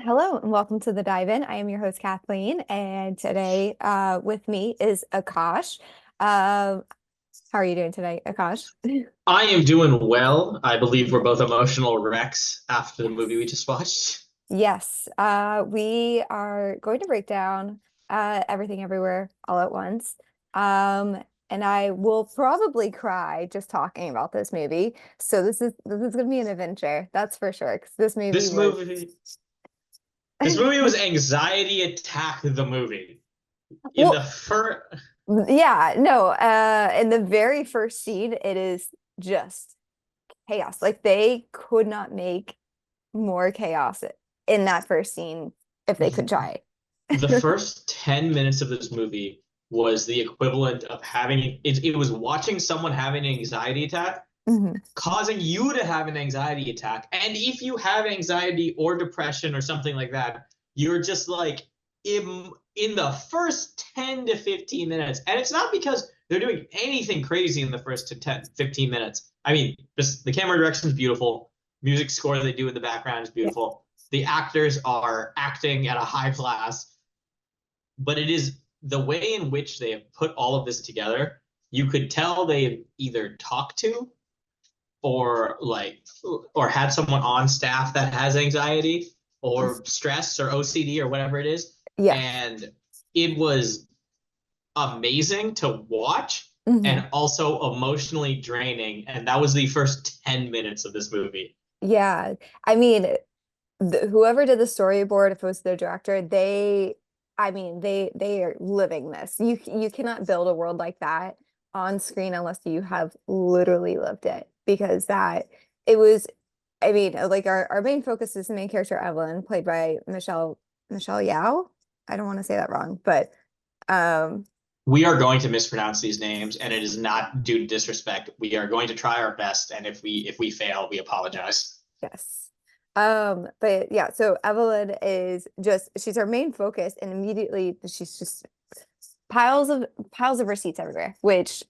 Hello and welcome to the Dive In. I am your host, Kathleen, and today with me is Akash. How are you doing today, Akash? I am doing well. I believe we're both emotional wrecks after the movie Yes. we just watched. Yes, we are going to break down Everything Everywhere All at Once. Um, and I will probably cry just talking about this movie. So this is going to be an adventure, that's for sure. Because this movie This was movie, this movie was anxiety attack the movie. In the well, first, yeah, no, in the very first scene, it is just chaos. Like they could not make more chaos in that first scene if they could try. the first 10 minutes of this movie was the equivalent of it was watching someone having an anxiety attack, Mhm. causing you to have an anxiety attack. And if you have anxiety or depression or something like that, you're just like in the first 10 to 15 minutes. And it's not because they're doing anything crazy in the first to 10, 15 minutes. I mean, just the camera direction is beautiful. Music score they do in the background is Yeah. beautiful. The actors are acting at a high class, but it is the way in which they have put all of this together. You could tell they either talked to or or had someone on staff that has anxiety or stress or OCD or whatever it is. Yeah. And it was amazing to watch Hmm. and also emotionally draining. And that was the first 10 minutes of this movie. Yeah. I mean, whoever did the storyboard, if it was the director, I mean, they are living this. You cannot build a world like that on screen unless you have literally lived it because that it was. I mean, like our main focus is the main character Evelyn, played by Michelle Yao. I don't want to say that wrong, but um, We are going to mispronounce these names, and it is not due to disrespect. We are going to try our best, and if we fail, we apologize. yes. But yeah, so Evelyn is just she's our main focus, and immediately she's just piles of receipts everywhere, which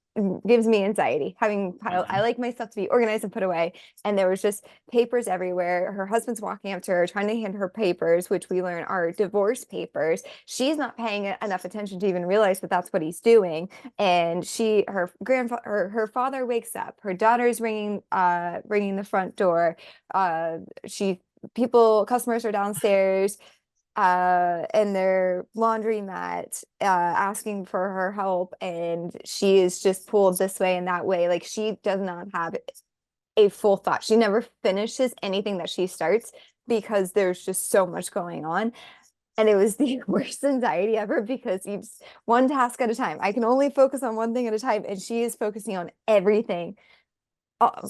gives me anxiety. Having I Mhm. like my stuff to be organized and put away, and there was just papers everywhere. Her husband's walking up to her, trying to hand her papers, which we learn are divorce papers. She's not paying enough attention to even realize that that's what he's doing. And her grandfather, her father wakes up. Her daughter's ringing the front door. She customers are downstairs in their laundromat asking for her help, and she is just pulled this way and that way. Like she does not have a full thought. She never finishes anything that she starts because there's just so much going on. And it was the worst anxiety ever because each one task at a time. I can only focus on one thing at a time, and she is focusing on everything,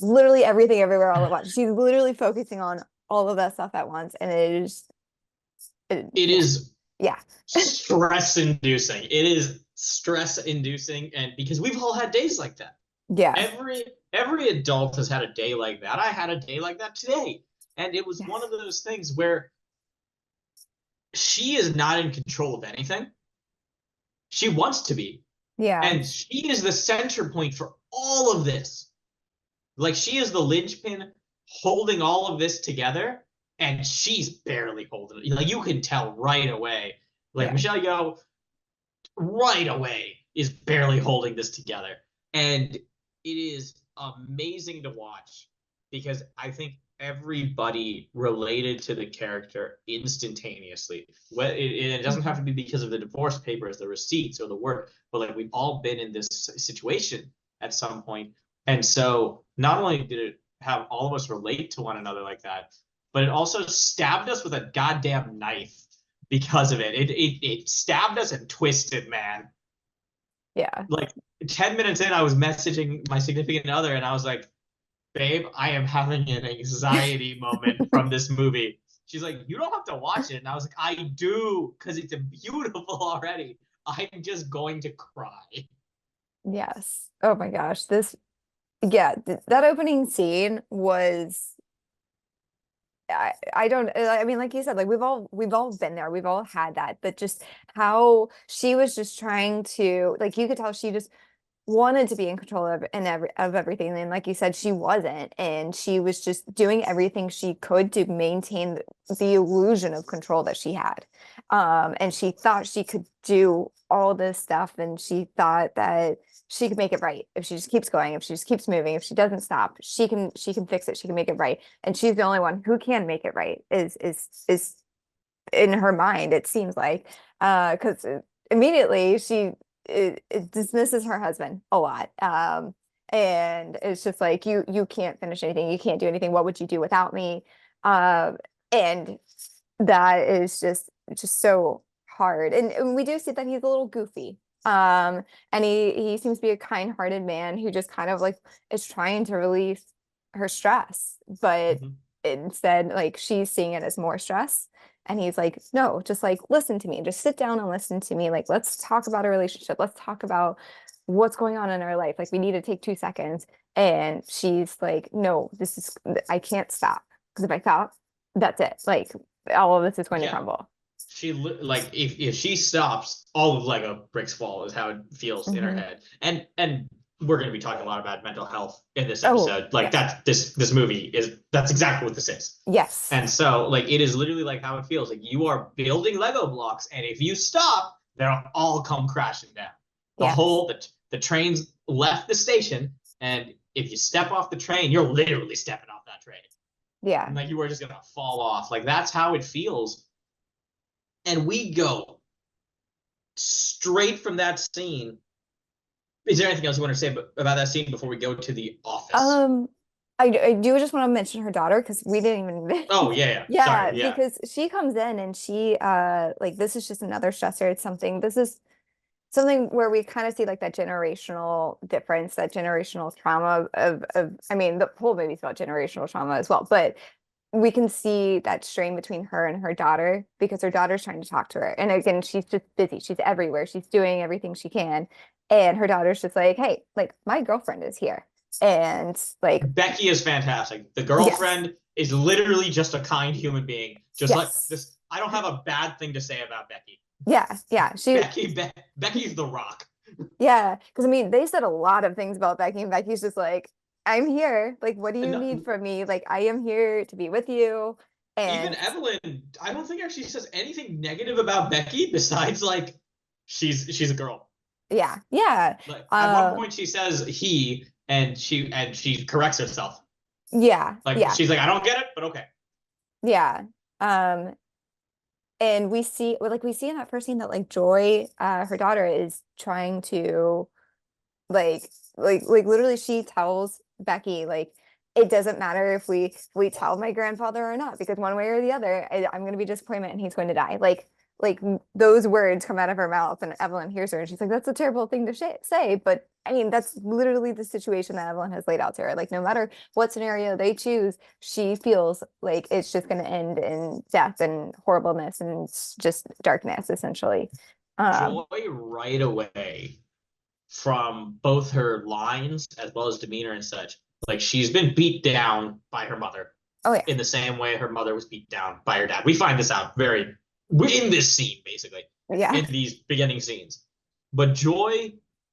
literally everything everywhere all at once. She's literally focusing on all of that stuff at once, and It yeah, is yeah. stress inducing. It is stress inducing, and because we've all had days like that. Yeah. Every adult has had a day like that. I had a day like that today. And it was one Yes. of those things where she is not in control of anything. She wants to be. Yeah. And she is the center point for all of this. Like she is the linchpin holding all of this together, and she's barely holding it. Like you can tell right away. Like Yeah. Michelle Yeoh right away is barely holding this together. And it is amazing to watch because I think everybody related to the character instantaneously. It doesn't have to be because of the divorce papers, the receipts, or the work, but like we've all been in this situation at some point. And so not only did it have all of us relate to one another like that, but it also stabbed us with a goddamn knife because of it. It stabbed us and twisted, man. Yeah. Like 10 minutes in, I was messaging my significant other and I was like, babe, I am having an anxiety moment from this movie. She's like, you don't have to watch it. And I was like, I do, because it's beautiful already. I'm just going to cry. Yes. Oh my gosh. Yeah, that opening scene was I don't I mean, like you said, like we've all been there, we've all had that, but just how she was just trying to, like, you could tell she just wanted to be in control of everything. And like you said, she wasn't. And she was just doing everything she could to maintain the illusion of control that she had. And she thought she could do all this stuff, and she thought that she could make it right if she just keeps going, if she just keeps moving, if she doesn't stop, she can fix it, she can make it right. And she's the only one who can make it right, is in her mind, it seems like. Because immediately it dismisses her husband a lot. And it's just like, you can't finish anything, you can't do anything. What would you do without me? And that is just so hard. And we do see that he's a little goofy. And he seems to be a kind-hearted man who just kind of like is trying to relieve her stress, but Mhm. instead, like, she's seeing it as more stress. And he's like, no, just like listen to me, just sit down and listen to me. Like, let's talk about a relationship. Let's talk about what's going on in our life. Like, we need to take 2 seconds. And she's like, no, I can't stop. Because if I stop, that's it. Like, all of this is going to Yeah. crumble. Like if she stops, all of Lego bricks fall is how it feels in her Hmm. head. And we're going to be talking a lot about mental health in this Oh, episode. Like yes. this movie that's exactly what this is. Yes. And so like it is literally like how it feels. Like you are building Lego blocks, and if you stop, they'll all come crashing down. Yes. The train's left the station, and if you step off the train, you're literally stepping off that train. Yeah. And like you are just gonna fall off. Like that's how it feels. And we go straight from that scene. Is there anything else you want to say about that scene before we go to the office? Um, I do just want to mention her daughter, because we didn't even Oh yeah. yeah, Sorry, yeah. because she comes in and she like, this is just another stressor. It's something, this is something where we kind of see like that generational difference, that generational trauma of I mean, the whole movie's about generational trauma as well, but we can see that strain between her and her daughter, because her daughter's trying to talk to her. And again, she's just busy. She's everywhere. She's doing everything she can. And her daughter's just like, hey, like, my girlfriend is here. And like, Becky is fantastic. The yes, girlfriend is literally just a kind human being. Just like yes, this. I don't have a bad thing to say about Becky. yeah, yeah. Becky's the rock. Yeah. Because I mean, they said a lot of things about Becky, and Becky's just like, I'm here. Like, what do you need And from me? Like, I am here to be with you. even And Evelyn, I don't think actually says anything negative about Becky besides like she's a girl. yeah, yeah. Like at one Uh, point she says he, and she corrects herself. yeah, Like yeah, she's like, I don't get it, but okay. yeah. Um, and we see in that first scene that like Joy, her daughter, is trying to like literally she tells Becky, like, it doesn't matter if we tell my grandfather or not, because one way or the other, I'm going to be disappointed and he's going to die. Like those words come out of her mouth, and Evelyn hears her and she's like, that's a terrible thing to say, but I mean, that's literally the situation that Evelyn has laid out to her. Like, no matter what scenario they choose, she feels like it's just going to end in death and horribleness and just darkness, essentially. um Joy right away from both her lines as well as demeanor and such. Like she's been beat down by her mother oh yeah, in the same way her mother was beat down by her dad. We find this out very in this scene, basically, yeah. in these beginning scenes. But Joy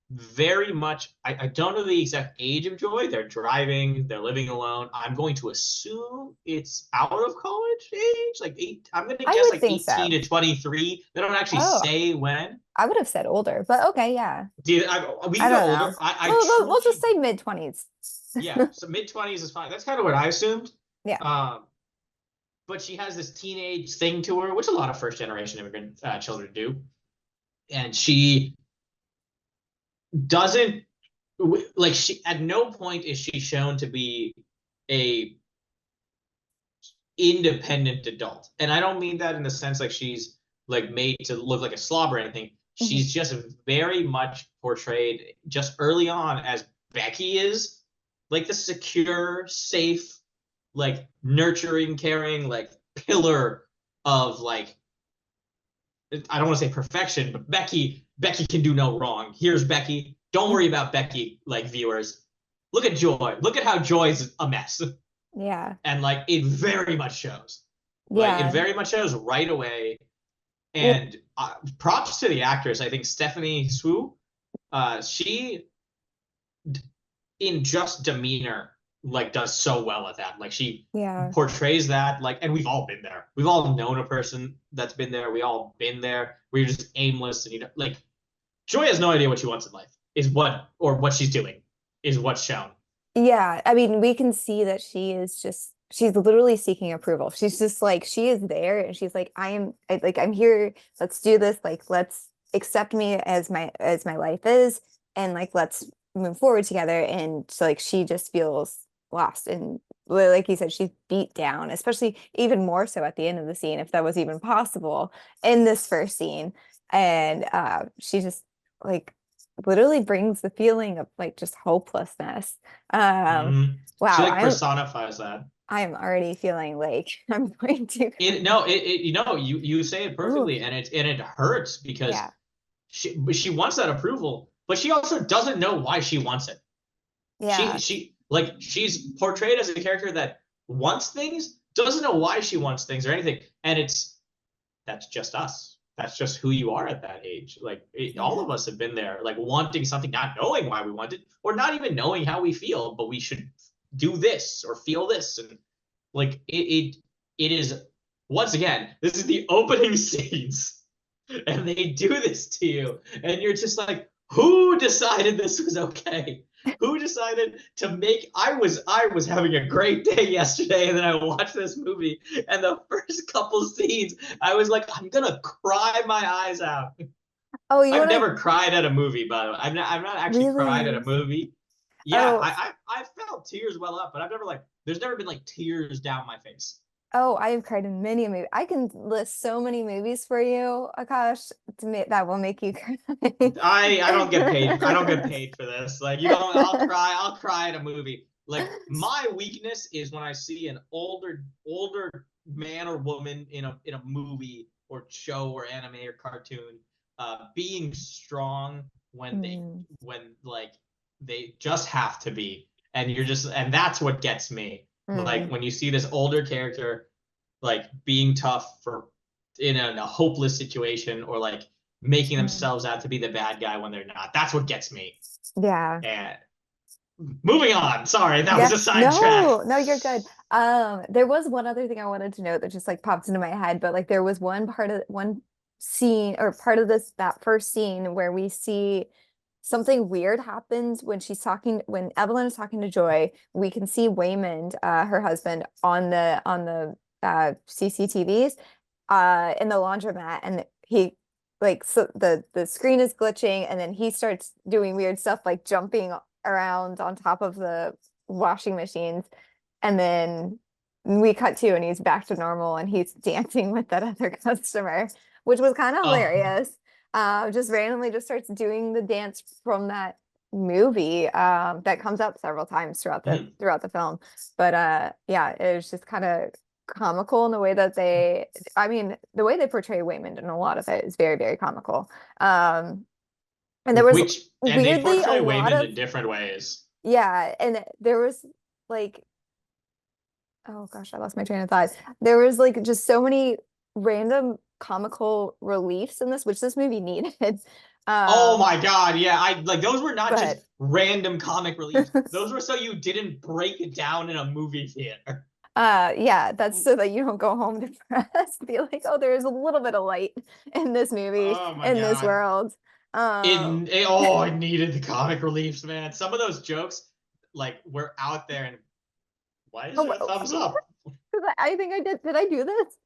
very much, I don't know the exact age of Joy. They're driving, they're living alone. I'm going to assume it's out of college age, like I'm going to I guess would like think 18 so. to 23. They don't actually Oh, say when. I would have said older, but okay, yeah. We I can go don't know. older. I We'll just truly, say mid-20s. yeah. So mid 20s is fine. That's kind of what I assumed. Yeah. Um, but she has this teenage thing to her, which a lot of first generation immigrant children do, and she doesn't like she at no point is she shown to be a independent adult, and I don't mean that in the sense like she's like made to look like a slob or anything. Mhm. She's just very much portrayed just early on as Becky is, like the secure, safe, like nurturing, caring, like pillar of like, I don't want to say perfection, but Becky can do no wrong. Here's Becky. Don't worry about Becky, like viewers. Look at Joy. Look at how Joy's a mess. Yeah. And like it very much shows. Like it Yeah. very much shows right away. Well, And props to the actress. I think Stephanie Swu. She in just demeanor, like does so well at that. Like she Yeah. portrays that, like, and we've all been there. We've all known a person that's been there. We all been there. We're just aimless, and like Joy has no idea what she wants in life. Is what or what she's doing is what's shown. Yeah, I mean, we can see that she's literally seeking approval. She's just like she is there and she's like I'm here. Let's do this. Like let's accept me as my life is and like let's move forward together. And so like she just feels lost and like you said, she's beat down, especially even more so at the end of the scene, if that was even possible in this first scene. And she just like literally brings the feeling of like just hopelessness. um, Mm-hmm. She wow, like personifies that. I'm already feeling like I'm going to It cry. no, you say it Ooh, perfectly, and it hurts because yeah, she wants that approval, but she also doesn't know why she wants it. yeah, She's portrayed as a character that wants things, doesn't know why she wants things or anything, and that's just us. That's just who you are at that age. Like all yeah, of us have been there, like wanting something, not knowing why we want it, or not even knowing how we feel, but we should do this or feel this, and like it is once again. This is the opening scenes, and they do this to you, and you're just like, who decided this was okay? Who decided to make I was having a great day yesterday, and then I watched this movie, and the first couple scenes I was like, I'm gonna cry my eyes out. oh, you I've want to never cried at a movie, by the way. I've not actually cried at a really, movie. Yeah, oh, I felt tears well up, but I've never like there's never been like tears down my face. oh, I have cried in many a movie. I can list so many movies for you, Akash, that will make you cry. I don't get paid. I don't get paid for this. Like you don't. I'll cry at a movie. Like my weakness is when I see an older man or woman in a movie or show or anime or cartoon, being strong Mm, when like they just have to be, and and that's what gets me. Like mm, when you see this older character like being tough for in a hopeless situation or like making mm. themselves out to be the bad guy when they're not. That's what gets me. Yeah. And moving on. Sorry, that was Yeah, a sidetrack. no, you're good. There was one other thing I wanted to note that just like pops into my head, but like there was one scene or part of that first scene where we see something weird happens when Evelyn is talking to Joy. We can see Waymond, her husband, on the CCTVs, in the laundromat, and he like so the screen is glitching, and then he starts doing weird stuff like jumping around on top of the washing machines, and then we cut to and he's back to normal and he's dancing with that other customer, which was kind of Oh, hilarious. Just randomly just starts doing the dance from that movie that comes up several times mhm. throughout the film. But yeah, it was just kind of comical in the way that I mean, the way they portray Waymond in a lot of it is very, very comical. And there was Which and they weirdly a portray lot Waymond of in different ways. yeah, and there was like oh gosh, I lost my train of thought. There was like just so many random comical reliefs in this, which this movie needed. Oh Um, my god, yeah. I like those were not just but random comic reliefs. Those were so you didn't break it down in a movie theater. yeah, that's so that you don't go home depressed. Be like, oh, there's a little bit of light in this movie, Oh my in this god. world. Um, Oh, it needed the comic reliefs, man. Some of those jokes like were out there, and why is there a oh, thumbs up? I think I did. Did I do this?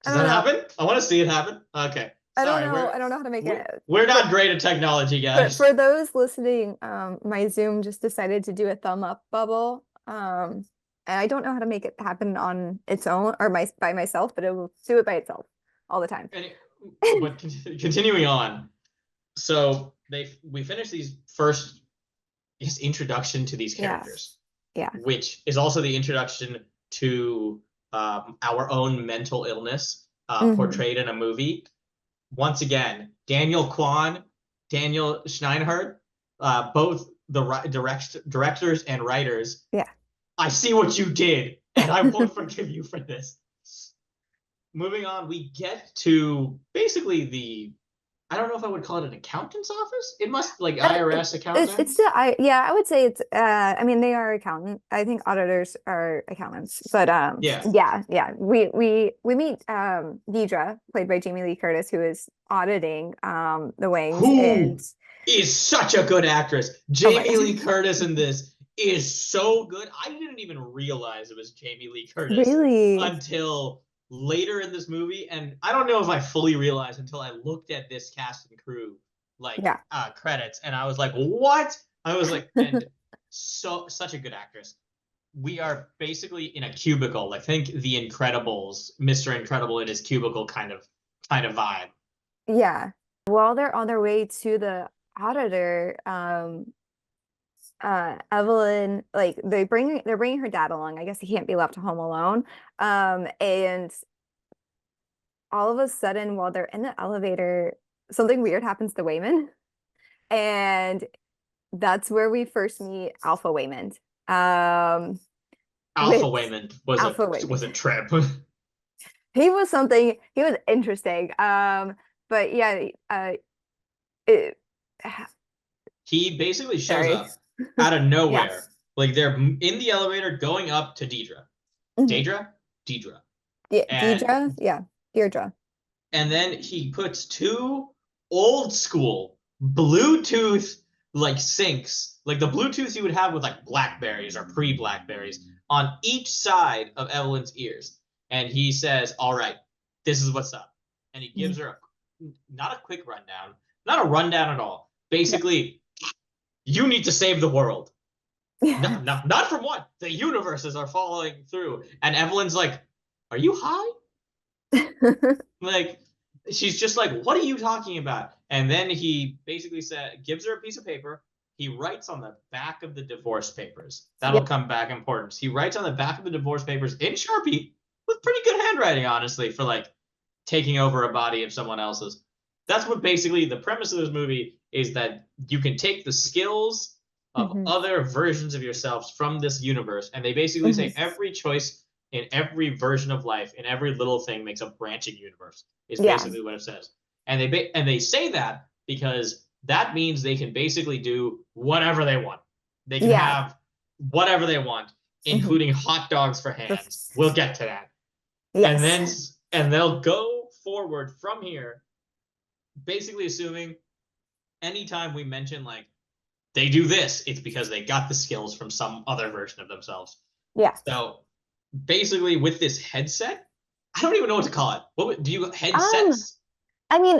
I Does don't that know. happen? I want to see it happen. Okay. I don't Sorry, know. I don't know how to make we're it. we're For not great at technology, for guys. those listening, my Zoom just decided to do a thumb up bubble. And I don't know how to make it happen on its own or by myself, but it will do it by itself all the time. And but continuing on, so we finished these first introduction to these Yeah, characters, yeah. which is also the introduction to our own mental illness Hmm. portrayed in a movie. Once again, Daniel Kwan, Daniel Scheinert, both the directors and writers. Yeah. I see what you did, and I won't forgive you for this. Moving on, we get to basically I don't know if I would call it an accountant's office. It must like Uh, IRS it's accountants. still, I would say it's, I mean, they are accountant. I think auditors are accountants, but Yeah. yeah, we meet Deidre, played by Jamie Lee Curtis, who is auditing the wings, and Who is such a good actress. oh my Jamie God, Lee Curtis in this is so good. I didn't even realize it was Jamie Lee Curtis really, until later in this movie. And I don't know if I fully realized until I looked at this cast and crew like yeah. credits and I was like, what? I was like, and so such a good actress. We are basically in a cubicle. I think the Incredibles, Mr. Incredible in his cubicle kind of vibe. Yeah. While they're on their way to the auditor, Evelyn, like they're bringing her dad along. I guess he can't be left home alone. And all of a sudden, while they're in the elevator, something weird happens to Wayman, and that's where we first meet Alpha Wayman. Um, Alpha which Wayman was a Alpha Wayman. was a trip. He was something. He was interesting. But yeah, it, He basically shows sorry. up out of nowhere. Yes. Like they're in the elevator going up to Deidre. Mhm. Deidre? Deidre. And Deidre, yeah, Deirdre. then he puts two old school Bluetooth like sinks, like the Bluetooth you would have with like Blackberries or pre-Blackberries, on each side of Evelyn's ears. And he says, "All right, this is what's up." And he gives Mhm. her not a quick rundown, not a rundown at all. No. Basically, you need to save the world. Yeah. Not from what? The universes are falling through. And Evelyn's like, "Are you high?" Like, she's just like, "What are you talking about?" And then he basically gives her a piece of paper. He writes on the back of the divorce papers. That'll Yep. come back important. He writes on the back of the divorce papers in Sharpie with pretty good handwriting, honestly, for like taking over a body of someone else's. That's what basically the premise of this movie is, that you can take the skills of Hmm. other versions of yourselves from this universe, and they basically Hmm. say every choice in every version of life, in every little thing, makes a branching universe. Is Yeah. basically what it says, and they say that because that means they can basically do whatever they want. They can Yeah. have whatever they want, Hmm. including hot dogs for hands. We'll get to that, and Yes. then and they'll go forward from here, basically assuming anytime we mention like they do this, it's because they got the skills from some other version of themselves. Yeah. So basically, with this headset, I don't even know what to call it. What do you Um, headsets? I mean,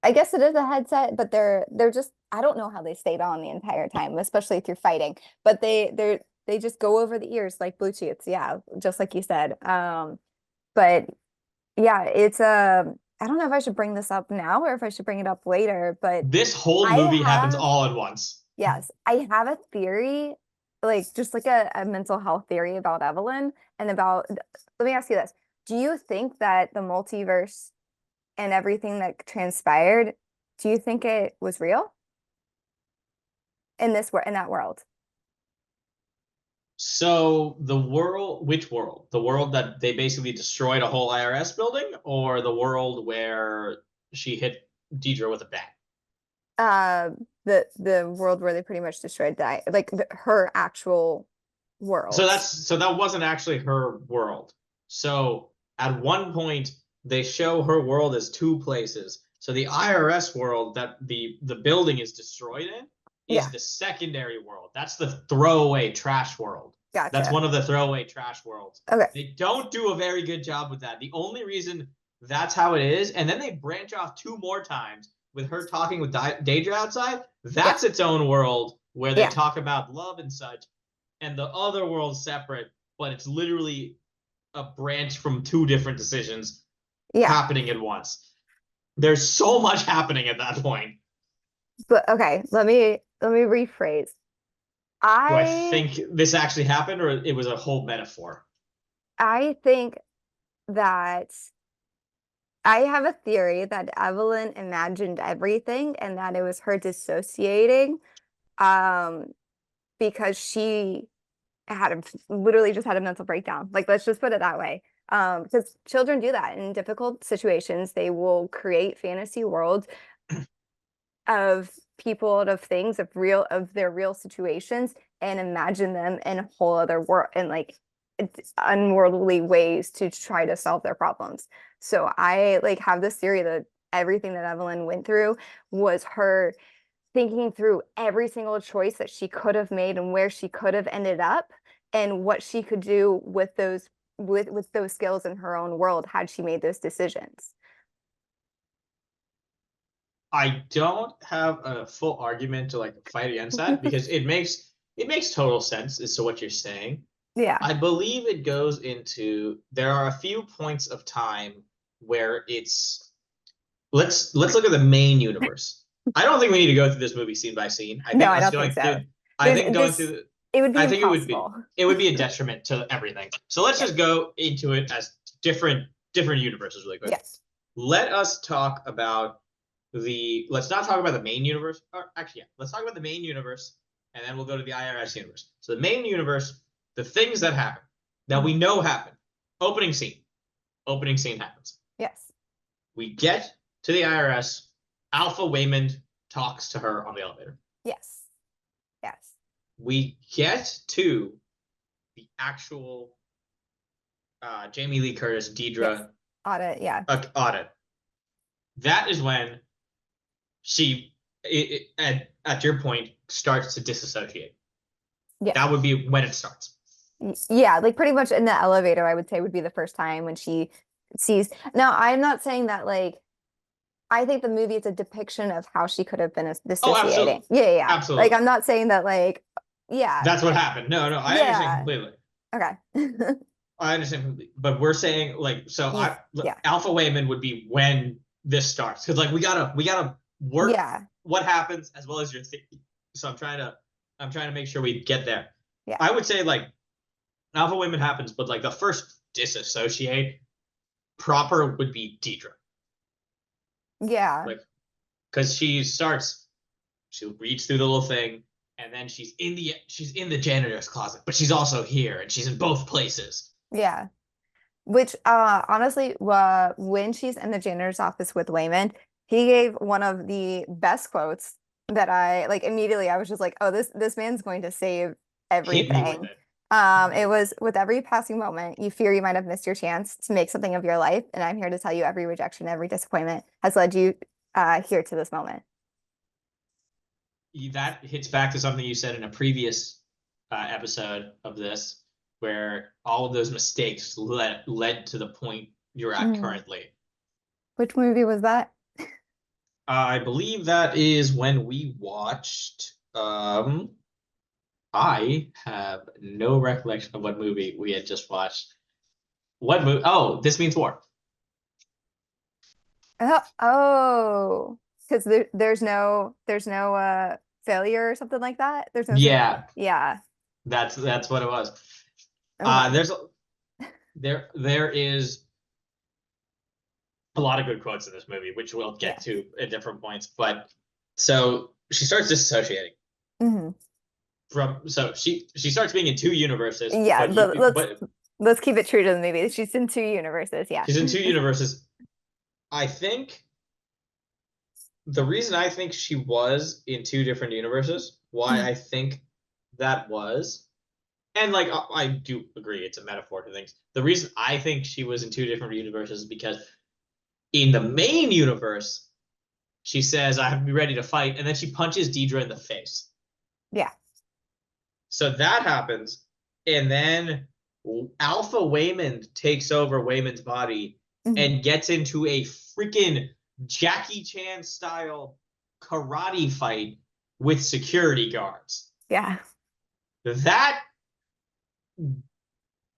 I guess it is a headset, but they're just, I don't know how they stayed on the entire time, especially through fighting, but they just go over the ears like Bluetooths. Yeah. Just like you said. But yeah, it's I don't know if I should bring this up now or if I should bring it up later, but This whole I movie happens have, all at once. yes, I have a theory, like just like a mental health theory about Evelyn and about, let me ask you this. Do you think that the multiverse and everything that transpired, do you think it was real in in that world? So the world, which world? The world that they basically destroyed a whole IRS building, or the world where she hit Deidre with a bat? Uh, the world where they pretty much destroyed that, like her actual So world. that wasn't actually her world. So at one point they show her world as two places. So the IRS world that the building is destroyed in is Yeah, the secondary world. That's the throwaway trash world. That's gotcha. one of the throwaway trash worlds. Okay. They don't do a very good job with that. The only reason that's how it is, and then they branch off two more times with her talking with Daedra outside. Yeah. That's its own world where they Yeah. talk about love and such, and the other world's separate, but it's literally a branch from two different decisions Yeah. happening at once. There's so much happening at that point. But okay, let me rephrase. Do I I think this actually happened, or it was a whole metaphor? I think that I have a theory that Evelyn imagined everything and that it was her dissociating um because she literally just had a mental breakdown. Like let's just put it that way. Because children do that in difficult situations. They will create fantasy worlds of people, of things, of their real situations, and imagine them in a whole other world, and like unworldly ways to try to solve their problems. So I like have this theory that everything that Evelyn went through was her thinking through every single choice that she could have made and where she could have ended up and what she could do with those with those skills in her own world had she made those decisions. I don't have a full argument to like fight against that because it makes total sense as to what you're saying. Yeah. I believe it goes into there are a few points of time where it's let's look at the main universe. I don't think we need to go through this movie scene by scene. I No, think I us don't think going so. through I think going This through it would be I think impossible. it would be a detriment to everything. So let's Yeah. just go into it as different universes really quick. Yes. Let us talk about let's not talk about the main universe. Or actually, yeah, let's talk about the main universe, and then we'll go to the IRS universe. So the main universe, the things that happen that we know happen. Opening scene. Opening scene happens. Yes. We get to the IRS. Alpha Waymond talks to her on the elevator. Yes. Yes. We get to the actual Jamie Lee Curtis, Yes. Deidre Audit. Yeah. audit. That is when she, at your point, starts to disassociate. Yes. That would be when it starts. Yeah, like pretty much in the elevator, I would say would be the first time when she sees. Now, I'm not saying that like I think the movie is a depiction of how she could have been Oh, dissociating. absolutely. Yeah, yeah, yeah. Like Absolutely. I'm not saying that like yeah, That's what happened. No, no, I understand yeah. completely. Okay. I understand completely. But we're saying like Yeah. Alpha Wayman would be when this starts because like we gotta work Yeah. what happens as well as your theory. So I'm trying to make sure we get there. Yeah. I would say like Alpha Wayman happens, but like the first disassociate proper would be Deidre. Yeah. Like because she'll reach through the little thing, and then she's in the janitor's closet, but she's also here, and she's in both places. Yeah. Which honestly, when she's in the janitor's office with Wayman, he gave one of the best quotes that I like immediately. I was just like, oh, this man's going to save Hit me with everything. it. Hit me It with it. was with every passing moment, you fear you might have missed your chance to make something of your life. And I'm here to tell you every rejection, every disappointment has led you here to this moment. That hits back to something you said in a previous episode of this, where all of those mistakes led to the point you're at Mm. currently. Which movie was that? I believe that is when we watched. I have no recollection of what movie we had just watched. What movie? Oh, This Means War. Oh, because there's no failure or something like that. There's no Yeah, yeah. that's what it was. Okay. There is a lot of good quotes in this movie, which we'll get Yes. to at different points. But so she starts disassociating Hmm. so she starts being in two universes, Yeah, but let's keep it true to the movie. She's in two universes. Yeah. she's in two universes. I think the reason I think she was in two different universes, why I think that was, and like I do agree it's a metaphor to things. The reason I think she was in two different universes is because in the main universe, she says, I have to be ready to fight, and then she punches Deidre in the face. Yeah. So that happens, and then Alpha Waymond takes over Waymond's body Hmm. and gets into a freaking Jackie Chan style karate fight with security guards. Yeah. That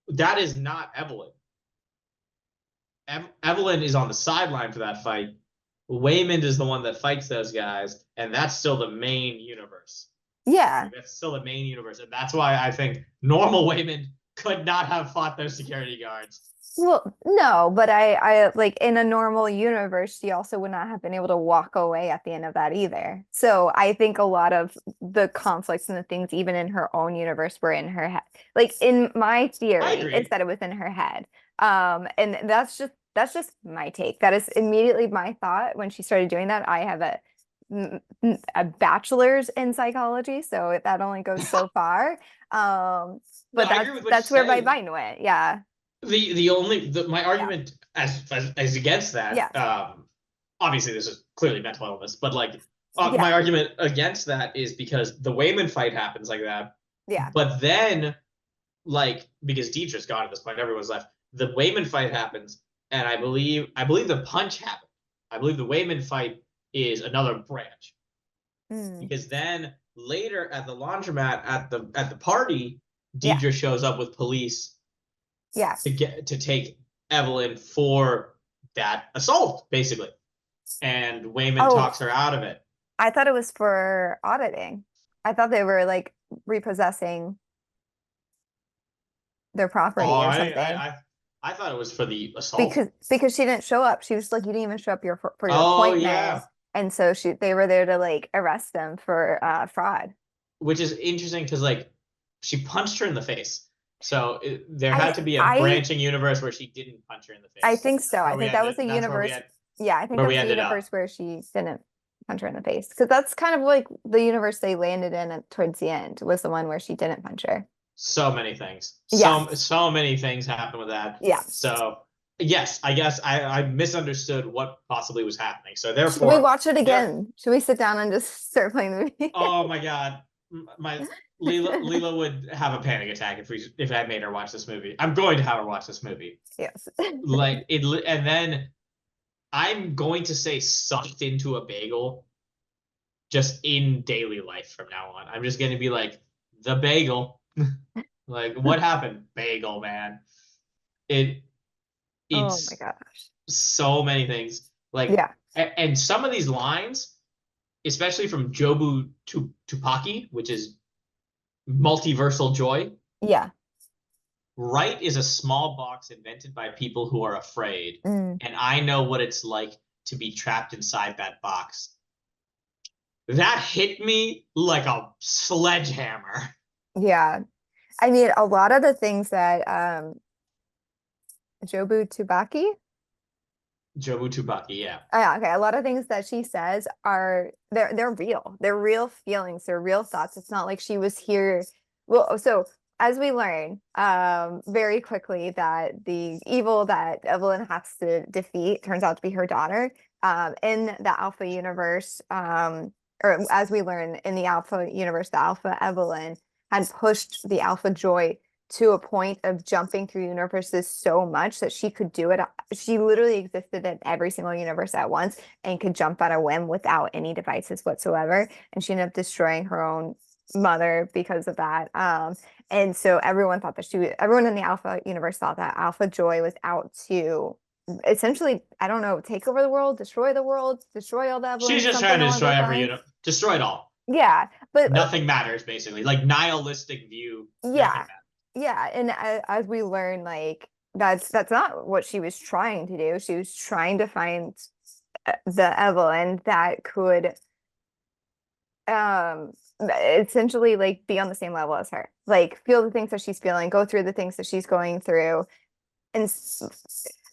that is not Evelyn. Evelyn is on the sideline for that fight. Waymond is the one that fights those guys, and that's still the main universe. Yeah. Like, that's still the main universe, and that's why I think normal Waymond could not have fought those security guards. Well, no, but I like in a normal universe, she also would not have been able to walk away at the end of that either. So I think a lot of the conflicts and the things, even in her own universe, were in her head. Like in my I theory, it's agree. that it was in her head. And that's just my take. That is immediately my thought when she started doing that. I have a bachelor's in psychology, so that only goes so far. No, But I that's agree with what you're that's where my saying. mind went. Yeah. My Yeah. argument as against that, Yeah. obviously this is clearly mental illness, but like Yeah. my argument against that is because the Wayman fight happens like that, Yeah. but then like because Deidre's gone at this point, everyone's left. The Wayman fight happens, and I believe the punch happened. I believe the Wayman fight is another branch Mm. because then later at the laundromat at the party, Yeah. Deidre shows up with police Yeah. to take Evelyn for that assault, basically. And Wayman Oh, talks her out of it. I thought it was for auditing. I thought they were like repossessing their Oh, property or something. I thought it was for the assault. Because she didn't show up. She was like, you didn't even show up for your Oh appointment. yeah, And so they were there to like arrest them for fraud. which is interesting because like she punched her in the face. So there I had to be a I branching universe where she didn't punch her in the I face. think so. I think that was a That's where we universe. had Yeah, I think where that we was a ended universe up. where she didn't punch her in the face. Because that's kind of like the universe they landed in towards the end was the one where she didn't punch her. So many things. Yeah. So many things happened with that. Yeah. So yes, I guess I misunderstood what possibly was happening. So Should we therefore, watch it there. again? Should we sit down and just start playing the movie? Oh my God, my Leela would have a panic attack if I made her watch this movie. I'm going to have her watch this movie. Yes. Like it, and then I'm going to say sucked into a bagel just in daily life from now on. I'm just going to be like the bagel. Like what happened? Bagel, man. It Oh my it's gosh. so many things. Like Yeah. and some of these lines, especially from Jobu Tupaki, which is multiversal joy. Yeah. Right is a small box invented by people who are afraid, Mm. and I know what it's like to be trapped inside that box. That hit me like a sledgehammer. Yeah. I mean, a lot of the things that Jobu Tubaki. Jobu Tupaki, yeah. Yeah, okay. A lot of things that she says are they're real. They're real feelings. They're real thoughts. It's not like she was here. Well, so as we learn very quickly that the evil that Evelyn has to defeat turns out to be her daughter. In the Alpha universe, or as we learn in the Alpha universe, the Alpha Evelyn had pushed the Alpha Joy to a point of jumping through universes so much that she could do it. She literally existed in every single universe at once and could jump at a whim without any devices whatsoever. And she ended up destroying her own mother because of that. And so everyone thought that everyone in the Alpha universe thought that Alpha Joy was out to essentially, I don't know, take over the world, destroy all the She's Evelyn, just something trying to along destroy those every lines. unit, destroy it all. Yeah, but Nothing matters, basically. Like nihilistic view, nothing yeah. matters. Yeah, and as we learn, like that's not what she was trying to do. She was trying to find the Evelyn that could essentially like be on the same level as her, like feel the things that she's feeling, go through the things that she's going through. And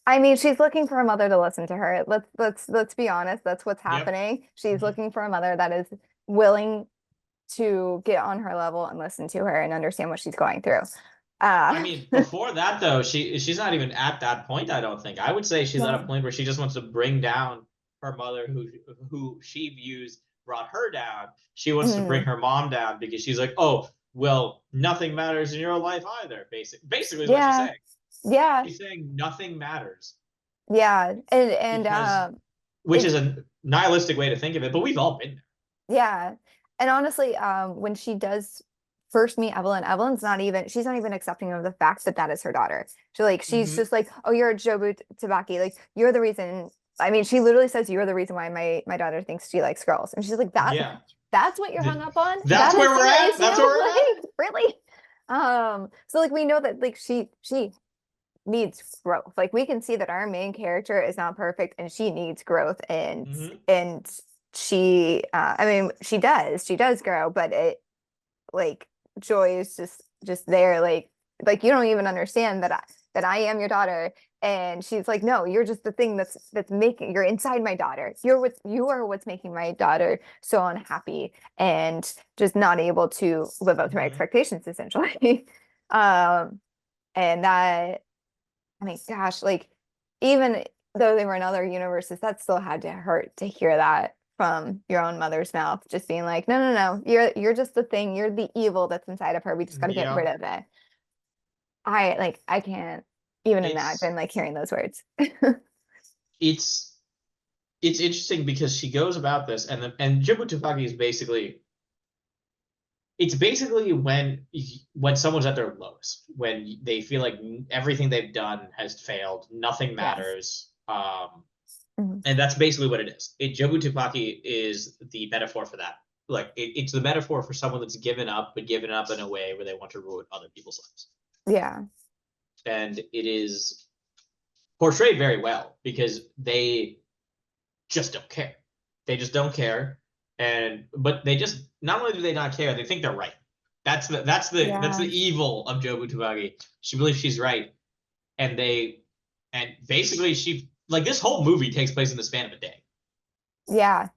I mean, she's looking for a mother to listen to her. Let's be honest, that's what's Yep. happening. She's Mhm. looking for a mother that is willing to get on her level and listen to her and understand what she's going through. I Uh, mean, before that though, she's not even at that point. I don't think. I would say she's at a no. point where she just wants to bring down her mother, who she views brought her down. She wants to bring Mm, her mom down because she's like, oh, well, nothing matters in your life either. Basically, is what she's yeah, saying. yeah, She's saying nothing matters yeah, and because, which is it a nihilistic way to think of it, but we've all been there. yeah, and honestly, when she does first meet Evelyn, she's not even accepting of the fact that that is her daughter. She's Mm-hmm. just like, oh, you're a Jobu Tabaki, like you're the reason. I mean, she literally says you're the reason why my daughter thinks she likes girls, and she's like Yeah, that's what you're hung up on. that's That where is we're your at. That's where issue, we're at. like really. So like we know that like she needs growth. Like we can see that our main character is not perfect and she needs growth Mm-hmm. and she I mean she does grow, but it like Joy is just there like you don't even understand that that I am your daughter. And she's like, no, you're just the thing that's making, you're inside my daughter. You are what's making my daughter so unhappy and just not able to live up to my Mhm. expectations, essentially. um, and that, I mean, gosh, like even though they were in other universes, that still had to hurt to hear that from your own mother's mouth, just being like, no, no, no, you're just the thing, you're the evil that's inside of her. We just got to get rid Yep. of it. I can't even It's imagine like hearing those words. it's it's interesting because she goes about this, and Jobu Tupaki is basically it's basically when someone's at their lowest, when they feel like everything they've done has failed, nothing Yes. matters. Mhm. And that's basically what it is. Jobu Tupaki is the metaphor for that. Like it's the metaphor for someone that's given up, but given up in a way where they want to ruin other people's lives. Yeah. And it is portrayed very well because they just don't care. They just don't care, and but they just not only do they not care, they think they're right. That's the Yeah. evil of Jobu Tubagi. She believes she's right, and basically she like this whole movie takes place in the span of a day. Yeah.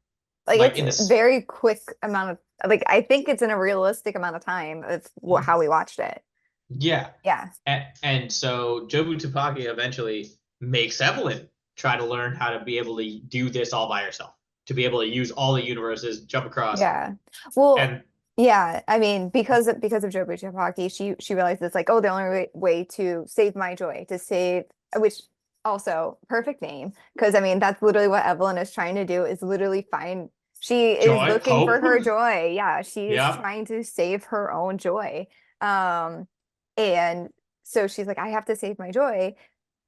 Like Like it's in a this, very quick amount of like I think it's in a realistic amount of time of how we watched it. yeah, Yeah. and so Jobu Tupaki eventually makes Evelyn try to learn how to be able to do this all by herself, to be able to use all the universes, jump across, Yeah. Well, and yeah, I mean, because of Joe Bucciapaki, she realized it's like, oh, the only way to save my joy, to save, which also perfect name, because I mean, that's literally what Evelyn is trying to do, is literally find, she is joy, looking for hope. her joy. Yeah, she is Yeah. trying to save her own joy. Um, and so she's like, I have to save my joy.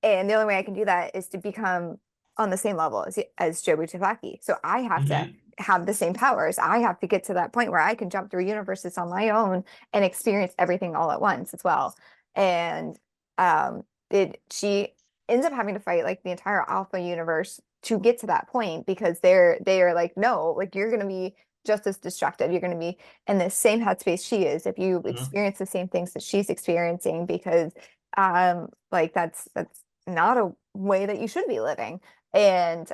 And the only way I can do that is to become on the same level as Jobu Tafaki. So I have to Hmm. have the same powers. I have to get to that point where I can jump through universes on my own and experience everything all at once as well. And it she ends up having to fight like the entire Alpha universe to get to that point because they are like, no, like you're gonna be just as destructive. You're gonna be in the same headspace she is if you Hmm. experience the same things that she's experiencing because like that's not a way that you should be living. And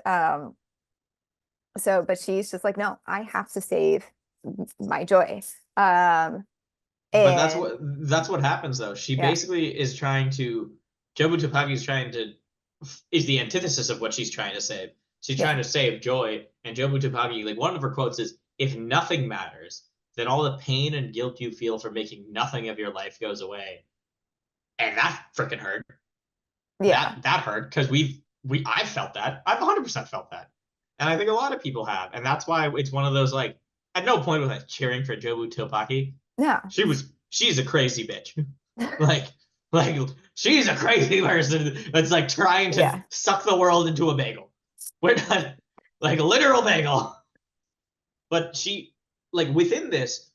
so but she's just like, no, I have to save my joy. Um But and that's what happens though. She yeah, basically is trying to Jobu Tupaki is trying to is the antithesis of what she's trying to save. She's yeah, trying to save joy, and Jobu Tupaki, like one of her quotes is, "If nothing matters, then all the pain and guilt you feel for making nothing of your life goes away." And that freaking hurt. yeah, That hurt because I've felt that. I've 100% felt that, and I think a lot of people have, and that's why it's one of those like at no point was I cheering for Jobu Tupaki. yeah, She's a crazy bitch. like like she's a crazy person that's like trying to yeah, suck the world into a bagel. We're not like a literal bagel. But she like within this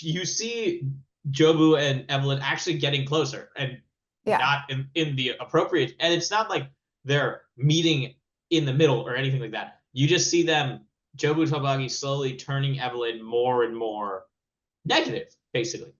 you see Jobu and Evelyn actually getting closer and yeah, not in the appropriate and it's not like they're meeting in the middle or anything like that. You just see them Jobu Tobagi slowly turning Evelyn more and more negative, basically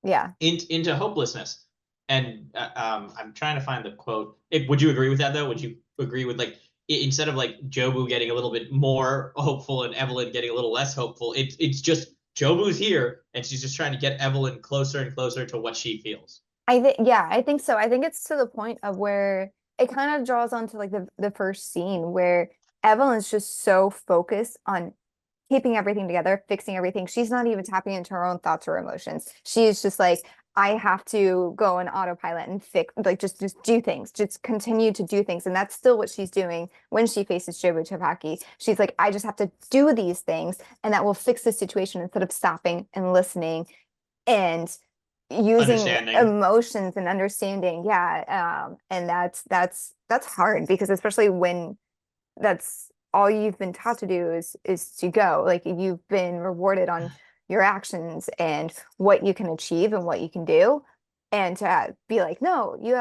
yeah. into hopelessness. And I'm trying to find the quote. Would you agree with that though? Would you agree with like instead of like Jobu getting a little bit more hopeful and Evelyn getting a little less hopeful, it's just Jobu's here and she's just trying to get Evelyn closer and closer to what she feels. I think, yeah, I think so. I think it's to the point of where it kind of draws on to like the first scene where Evelyn's just so focused on keeping everything together, fixing everything. She's not even tapping into her own thoughts or emotions. She's just like, I have to go on autopilot and fix, like just do things, just continue to do things. And that's still what she's doing when she faces Jobu Topaki. She's like, I just have to do these things and that will fix the situation instead of stopping and listening and using Understanding. emotions and understanding. Yeah. And that's hard because especially when that's all you've been taught to do is to go. Like you've been rewarded on your actions and what you can achieve and what you can do. And to be like, no, you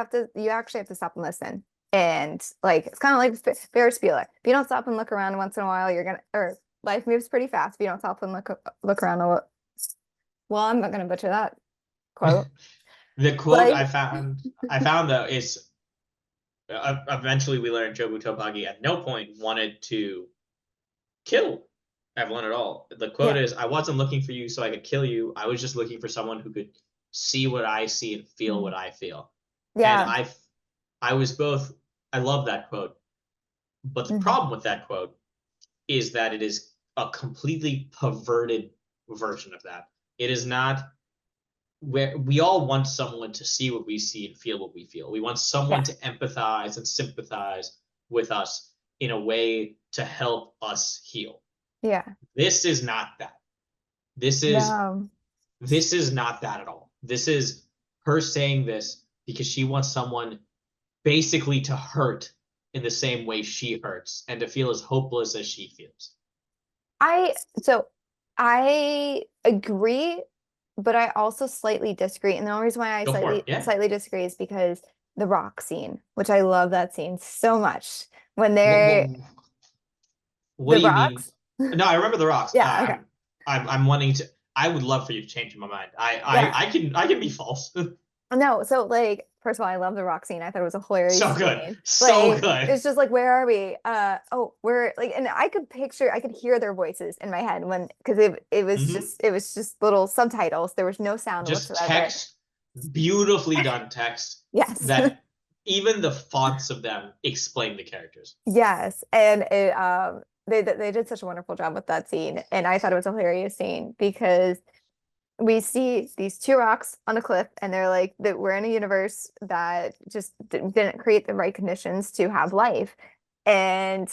actually have to stop and listen. And like it's kind of like Ferris Bueller. If you don't stop and look around once in a while, you're gonna or life moves pretty fast. If you don't stop and look around well, I'm not gonna butcher that quote. The quote Like, I found though is eventually we learned Jobu Topagi at no point wanted to kill Evelyn at all. The quote yeah, is, "I wasn't looking for you so I could kill you. I was just looking for someone who could see what I see and feel mhm, what I feel." And yeah, I was both. I love that quote, but the mhm, problem with that quote is that it is a completely perverted version of that. It is not where we all want someone to see what we see and feel what we feel. We want someone yeah, to empathize and sympathize with us in a way to help us heal. yeah, This is not that. This is no. this is not that at all. This is her saying this because she wants someone basically to hurt in the same way she hurts and to feel as hopeless as she feels. I so I agree, but I also slightly disagree. And the only reason why I Go for it. slightly Yeah. slightly disagree is because the rock scene, which I love that scene so much. When What, they're what, what the do you mean? rocks. No, I remember the rocks. Yeah, okay. I'm wanting to. I would love for you to change my mind. Yeah. I can be false. No, so like first of all, I love the rock scene. I thought it was a hilarious So good, scene. so Like good. it's just like where are we? Oh, we're like and I could hear their voices in my head when because Hmm. it was just little subtitles. There was no sound Just whatsoever. text, beautifully done text Yes. that even the fonts of them explain the characters. Yes. And it they did such a wonderful job with that scene. And I thought it was a hilarious scene because we see these two rocks on a cliff and they're like that we're in a universe that just didn't create the right conditions to have life. And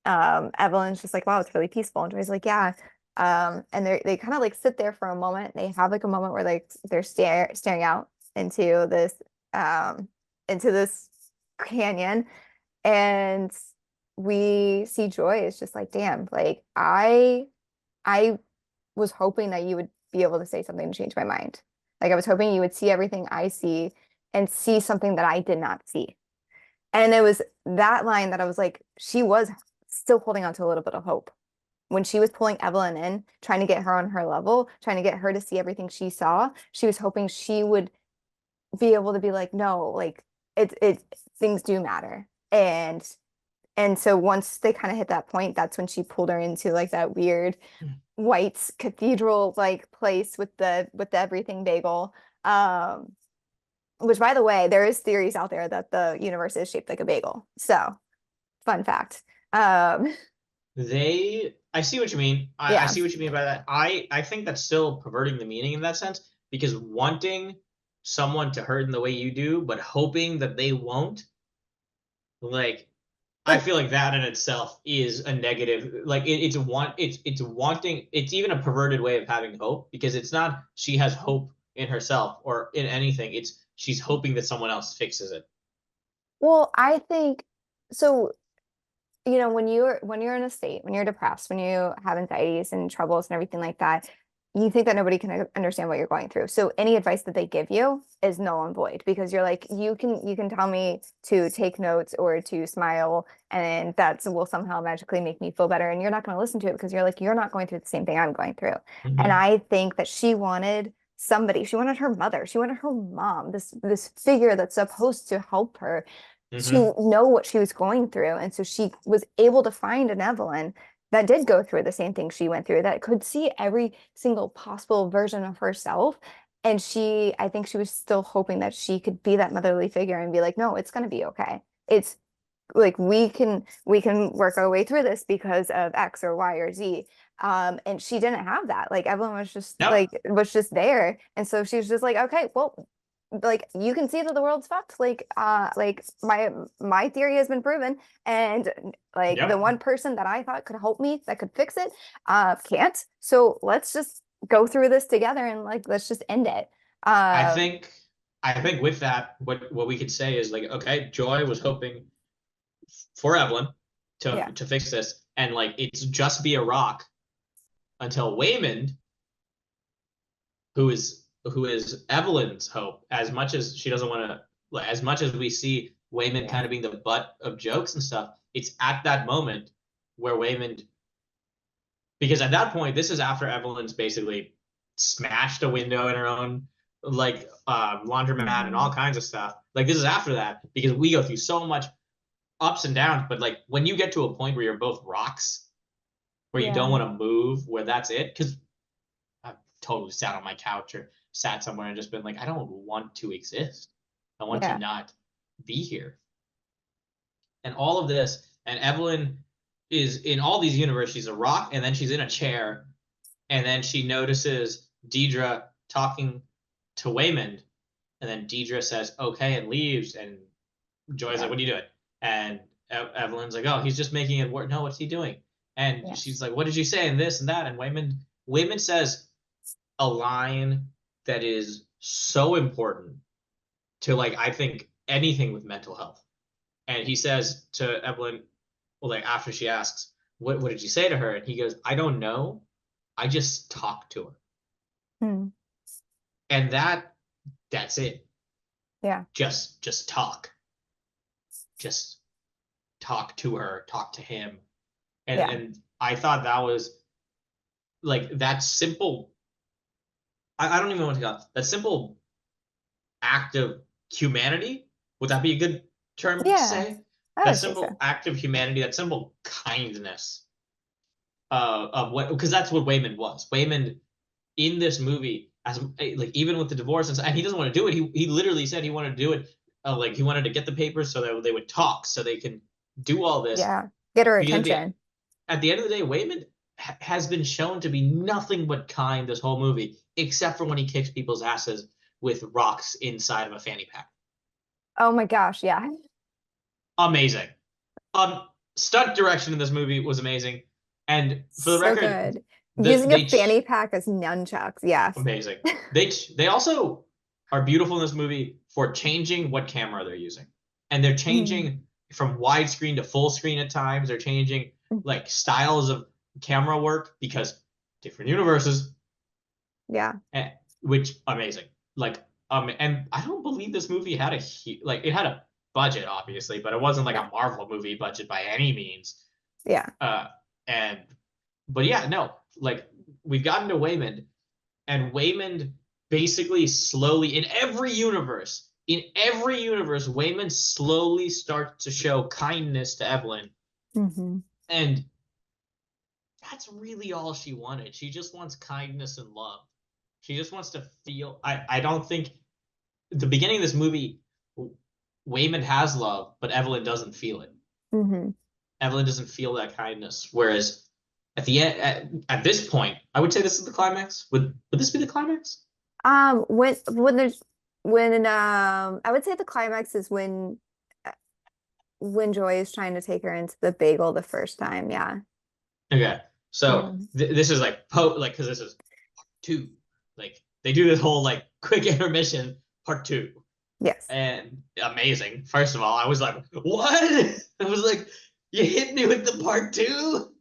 Evelyn's just like, wow, it's really peaceful. And Joy's like, yeah. And they kind of like sit there for a moment. They have like a moment where like they're staring out into um this canyon and we see Joy is just like, damn, like I was hoping that you would be able to say something to change my mind. Like I was hoping you would see everything I see and see something that I did not see. And it was that line that I was like, she was still holding on to a little bit of hope. When she was pulling Evelyn in, trying to get her on her level, trying to get her to see everything she saw, she was hoping she would be able to be like, no, like it things do matter. And so once they kind of hit that point, that's when she pulled her into like that weird white cathedral like place with the everything bagel. Which by the way, there is theories out there that the universe is shaped like a bagel. So fun fact. Um, I see what you mean. I yeah. see what you mean by that. I think that's still perverting the meaning in that sense because wanting someone to hurt in the way you do, but hoping that they won't, like I But feel like that in itself is a negative. Like it's wanting. It's even a perverted way of having hope because it's not she has hope in herself or in anything. It's she's hoping that someone else fixes it. well, I think so you know, when you're in a state, when you're depressed, when you have anxieties and troubles and everything like that, you think that nobody can understand what you're going through. So any advice that they give you is null and void because you're like, you can tell me to take notes or to smile, and that will somehow magically make me feel better. And you're not going to listen to it because you're like, you're not going through the same thing I'm going through. And Hmm. I think that she wanted somebody, she wanted her mother, she wanted her mom, this figure that's supposed to help her Hmm. to know what she was going through. And so she was able to find an Evelyn that did go through the same thing she went through, that could see every single possible version of herself. And I think she was still hoping that she could be that motherly figure and be like, no, it's going to be okay. It's like we can work our way through this because of X or Y or Z. And she didn't have that. Like Evelyn Yep. was just there. And so she was just like, okay, well, like you can see that the world's fucked. Like my theory has been proven. And like the Yep. one person that I thought could help me, that could fix it, can't. So let's just go through this together and like let's just end it. I Um, think I think with that, what we could say is like, okay, Joy was hoping for Evelyn yeah, to fix this, and like it's just be a rock until Waymond, who is Evelyn's hope, as much as she doesn't want to, as much as we see Waymond yeah, kind of being the butt of jokes and stuff, it's at that moment where Waymond, because at that point, this is after Evelyn's basically smashed a window in her own like laundromat and all Mhm. kinds of stuff. Like this is after that because we go through so much ups and downs. But like when you get to a point where you're both rocks, where you don't Yeah. want to move, where that's it, because I've totally sat on my couch or sat somewhere and just been like, I don't want to exist. I want to Yeah. not be here. And all of this, and Evelyn is in all these universes, she's a rock, and then she's in a chair, and then she notices Deidre talking to Waymond, and then Deidre says okay and leaves, and Joy's like, Yeah. "What are you doing?" And Evelyn's like, "Oh, he's just making it work." No, what's he doing? And Yeah. she's like, "What did you say?" And this and that. And Waymond says a line that is so important to like I think anything with mental health. And he says to Evelyn, well, like after she asks, what did you say to her? And he goes, I don't know. I just talked to her. Mm. And that's it. Yeah. Just talk. Just talk to her, talk to him. And Yeah. and I thought that was like that simple. I don't even want to go that simple act of humanity. Would that be a good term to Yeah. say? I That would say so. simple act of humanity, that simple kindness of what, because that's what Waymond was. Waymond in this movie, as like even with the divorce and he doesn't want to do it. He literally said he wanted to do it. Like he wanted to get the papers so that they would talk, so they can do all this. Yeah. Get her Because attention. at the end of the day, Waymond has been shown to be nothing but kind this whole movie, except for when he kicks people's asses with rocks inside of a fanny pack. Oh my gosh. Yeah. Amazing. Um, Stunt direction in this movie was amazing, and for the So record, good. Using a they fanny pack as nunchucks. Yes. amazing. They also are beautiful in this movie for changing what camera they're using, and they're Mm. changing from widescreen to full screen at times. They're changing like styles of camera work because different universes, Yeah. and, which amazing. Like and I don't believe this movie had like it had a budget obviously, but it wasn't like Yeah. a Marvel movie budget by any means. Yeah. Uh, and but yeah, no, like we've gotten to Waymond, and Waymond basically slowly in every universe, Waymond slowly starts to show kindness to Evelyn, Hmm. and that's really all she wanted. She just wants kindness and love. She just wants to feel. I don't think the beginning of this movie, Waymond has love, but Evelyn doesn't feel it. Hmm. Evelyn doesn't feel that kindness. Whereas at the end, at this point, I would say this is the climax. Would this be the climax? When there's when I would say the climax is uh, when Joy is trying to take her into the bagel the first time. Yeah. Okay, so Yeah. this is like like because this is part two. Like they do this whole like quick intermission part two, Yes. and amazing. First of all, I was like, what? I was like, you hit me with the part two,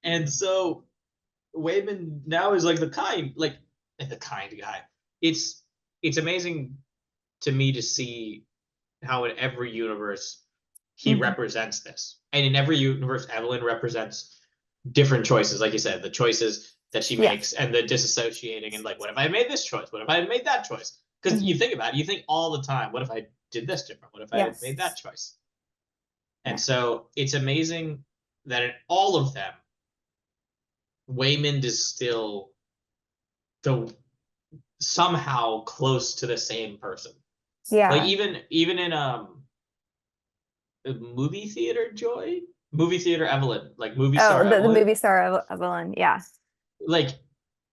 and so Wayman now is like the kind guy. It's it's amazing to me to see how in every universe he Hmm. represents this. And in every universe, Evelyn represents different choices, like you said, the choices that she makes Yes. and the disassociating and like, what if I made this choice? What if I made that choice? Because you Hmm. think about it, you think all the time, what if I did this different? What if I had Yes. made that choice? And Yeah. so it's amazing that in all of them, Waymond is still the somehow close to the same person. Like Yeah. even in movie theater Joy, movie theater Evelyn, like movie Oh, star the Evelyn, movie star Evelyn. Yeah. like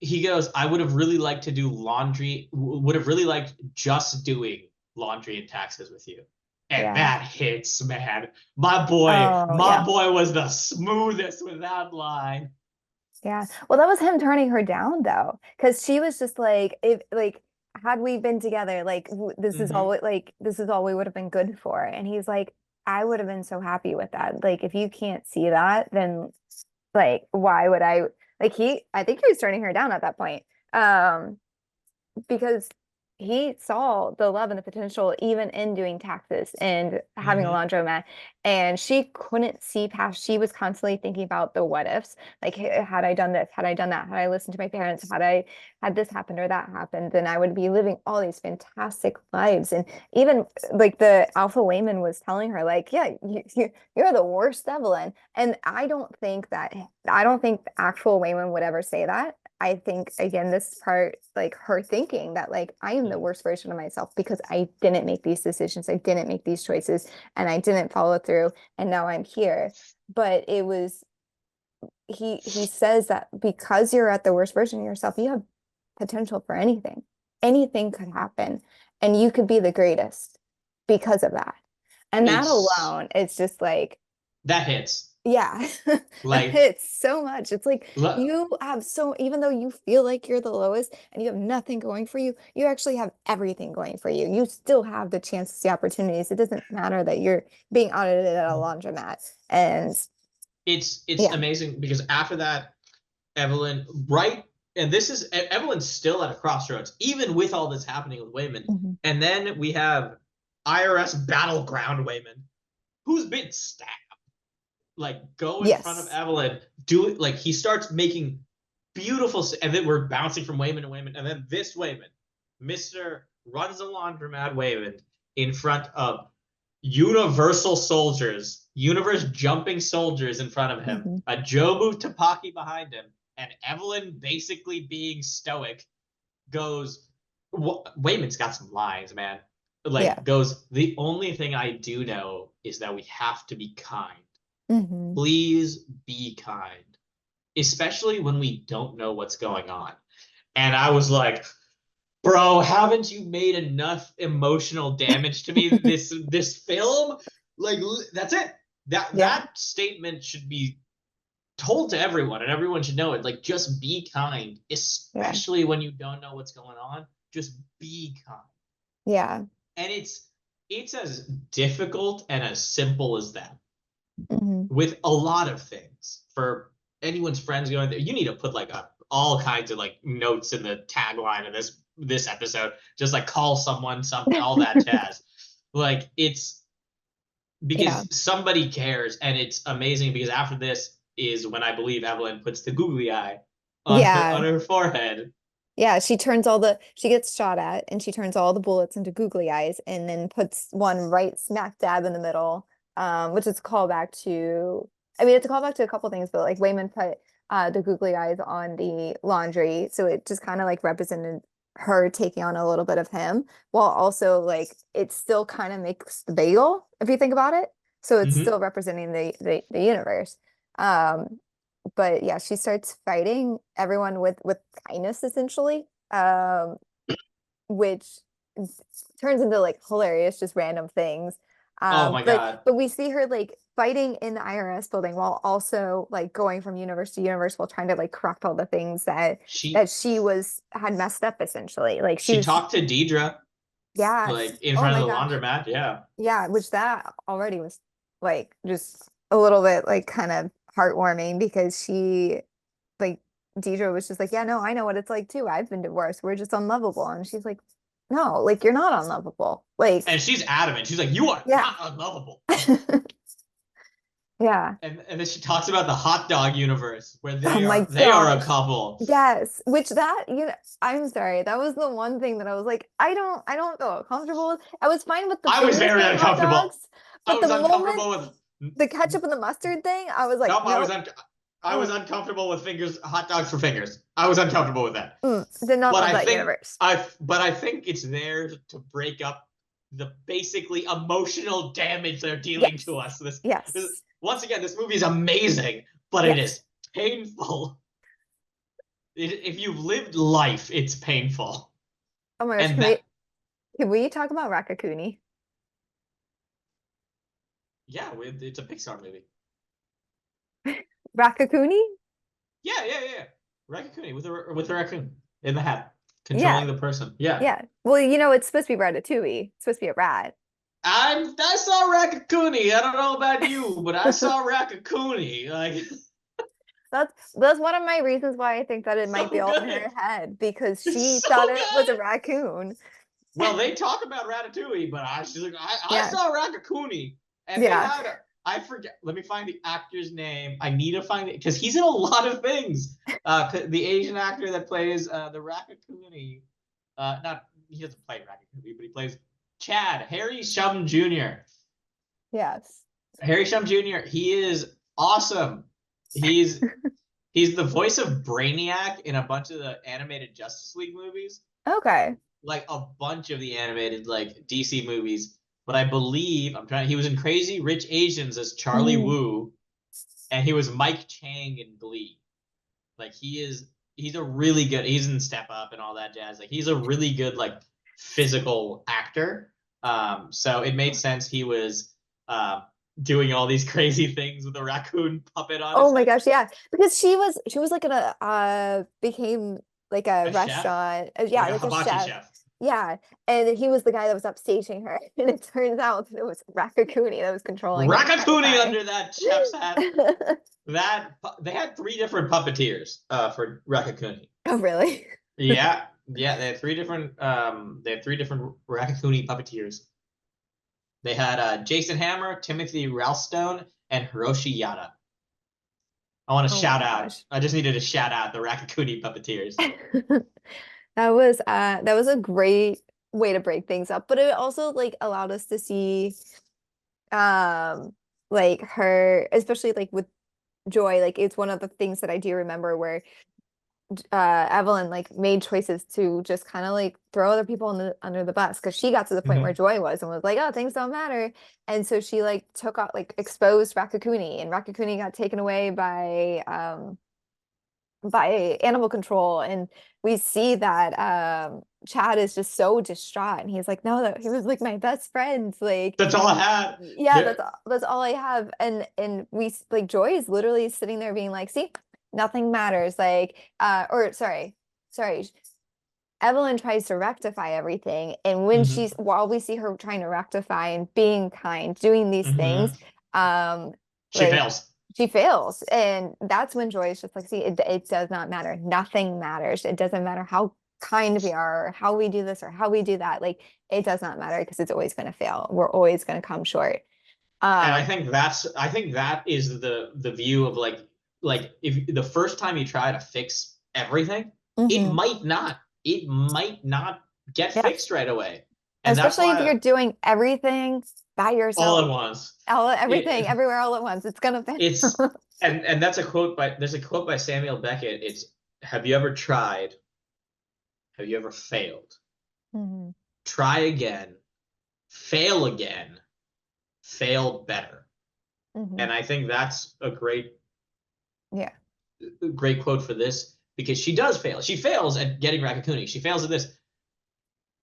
he goes, I would have really liked to do would have really liked just doing laundry and taxes with you. And Yeah. that hits, man. Oh, My yeah. boy was the smoothest with that line. Yeah. Well, that was him turning her down though, because she was just like, if like had we been together, like Mm-hmm. this is all we would have been good for. And he's like, I would have been so happy with that. Like, if you can't see that, then like, why would I? Like, I think he was turning her down at that point. Because he saw the love and the potential even in doing taxes and having a Hmm. laundromat. And she couldn't see past, she was constantly thinking about the what ifs. Like, had I done this, had I done that, had I listened to my parents, had I had this happened or that happened, then I would be living all these fantastic lives. And even like the Alpha Wayman was telling her, like, yeah, you're the worst Evelyn. And I don't think the actual Wayman would ever say that. I think again, this part, like her thinking that like I am the worst version of myself because I didn't make these decisions, I didn't make these choices, and I didn't follow through, and now I'm here. But it was he says that because you're at the worst version of yourself, you have potential for anything. Anything could happen, and you could be the greatest because of that. And that It's alone, it's just like that hits. yeah, that Like, hits so much. It's like you have so, even though you feel like you're the lowest and you have nothing going for you, you actually have everything going for you. You still have the chances, the opportunities. It doesn't matter that you're being audited at a laundromat. And it's yeah. amazing because after that, Evelyn, right? And this is Evelyn's still at a crossroads, even with all this happening with Wayman. Mhm. And then we have IRS battleground Wayman, who's been stabbed. Like, go in front of Yes. Evelyn, do it. Like, he starts making beautiful, and then we're bouncing from Wayman to Wayman, and then this Wayman, Mister runs a laundromat Wayman in front of Universal soldiers, universe jumping soldiers in front of him, Hmm. a Jobu Tapaki behind him, and Evelyn basically being stoic goes, Wayman's got some lines, man. Yeah. Like, goes, the only thing I do know is that we have to be kind. Hmm. Please be kind, especially when we don't know what's going on. And I was like, bro, haven't you made enough emotional damage to me this film? Like, that's it. That Yeah. that statement should be told to everyone, and everyone should know it. Like, just be kind, Yeah. especially when you don't know what's going on. Just be kind. Yeah. And it's as difficult and as simple as that. Hmm. With a lot of things, for anyone's friends going there, you need to put like all kinds of like notes in the tagline of this episode, just like call someone, something, all that jazz. Like, it's Yeah. because somebody cares, and it's amazing because after this is when I believe Evelyn puts the googly eye on Yeah. her forehead. Yeah, she gets shot at and she turns all the bullets into googly eyes and then puts one right smack dab in the middle, which is a callback to, I mean, it's a callback to a couple things, but like Wayman put the googly eyes on the laundry. So it just kind of like represented her taking on a little bit of him while also like it still kind of makes the bagel, if you think about it. So it's Mm-hmm. still representing the universe. Um, but yeah, she starts fighting everyone with kindness essentially, which turns into like hilarious, just random things. Oh my But god, we see her like fighting in the IRS building while also like going from universe to universe while trying to like correct all the things she she was had messed up essentially. Like she she was, talked to Deidre yes. like in Oh front my of the gosh. laundromat. Yeah, Yeah, which that already was like just a little bit like kind of heartwarming because she like Deidre was just like, yeah, no, I know what it's like too. I've been divorced. We're just unlovable. And she's like, no, like you're not unlovable. Like, and she's adamant. She's like, you are yeah. not unlovable. Yeah. And then she talks about the hot dog universe where Oh my they are a gosh. couple. Yes. Which that, I'm sorry. That was the one thing that I was like, I don't feel comfortable with. I was fine with the I was fingers very being hot uncomfortable. dogs, I but the was moment uncomfortable with. the ketchup and the mustard thing, I was like, Nope, nope. I was Mm, uncomfortable with fingers, hot dogs for fingers. I was uncomfortable with that. did not But love I that think universe. I think it's there to break up the basically emotional damage they're dealing Yes. to us. This Yes. once again, this movie is amazing, but it Yes. is painful. If you've lived life, it's painful. Oh my gosh. And that, Can we talk about Rakakuni? yeah, it's a Pixar movie. Rakakuni? Yeah. Raccoon with a raccoon in the hat, Yeah. controlling the person. Yeah. Yeah. Well, it's supposed to be Ratatouille. It's supposed to be a rat. I saw Raccoony. I don't know about you, but I saw Raccoony. Like, That's one of my reasons why I think that it might be so all in good. her head because It's she so thought it was a good. raccoon. Well, they talk about Ratatouille, but she's like, I Yeah. saw Ratatouille, and they Yeah. had I forget. Let me find the actor's name. I need to find it because he's in a lot of things. The Asian actor that plays the Ratatouille, not he doesn't play Ratatouille, but he plays Chad Harry Shum Jr. Yes. Harry Shum Jr. He is awesome. He's he's the voice of Brainiac in a bunch of the animated Justice League movies, Okay. like a bunch of the animated like DC movies. But I believe he was in Crazy Rich Asians as Charlie Mhm. Wu, and he was Mike Chang in Glee. Like he's a really good. He's in Step Up and all that jazz. Like he's a really good like physical actor. So it made sense he was uh, doing all these crazy things with a raccoon puppet on Oh his my head. gosh, yeah. Because she was like in a became like a A chef, restaurant. Yeah, like a like a hibachi chef. chef. Yeah. And he was the guy that was upstaging her. And it turns out that it was Raccacoonie that was controlling her the entire Raccacoonie time. under that chef's hat. That they had three different puppeteers for Raccacoonie. Oh, really? Yeah, yeah, they had three different Raccacoonie puppeteers. They had Jason Hammer, Timothy Ralston, and Hiroshi Yada. I want to Oh my shout out. gosh. I just needed to shout out the Raccacoonie puppeteers. That was a great way to break things up, but it also like allowed us to see um like her, especially like with Joy, like it's one of the things that I do remember where Evelyn like made choices to just kind of like throw other people under the bus because she got to the point where Mm-hmm. Joy was and was like, oh, things don't matter. And so she like took out like exposed Raccacoonie, and Raccacoonie got taken away by animal control. And we see that Chad is just so distraught, and he's like, no, that he was like my best friend, like That's all I had. yeah, There. that's all I have. And like Joy is literally sitting there being like, see, nothing matters. Like, or sorry. Evelyn tries to rectify everything. And when Mm-hmm. she's while we see her trying to rectify and being kind, doing these things, Mm-hmm. um, She like fails. she fails. And that's when Joy is just like, see, it does not matter. Nothing matters. It doesn't matter how kind we are, or how we do this, or how we do that. Like, it does not matter because it's always going to fail. We're always going to come short. And Um, I think that is the view of like if the first time you try to fix everything, mhm. it might not get Yeah. fixed right away. And that's Especially if why you're doing everything by all yourself, at once. everything, It, everywhere, all at once, it's gonna it's fail. and that's a quote by there's a quote by Samuel Beckett. It's have you ever tried? Have you ever failed? Mhm. Try again, fail again, fail better. Mhm. And I think that's Yeah. a great quote for this because she does fail. She fails at getting Raccacoonie. She fails at this,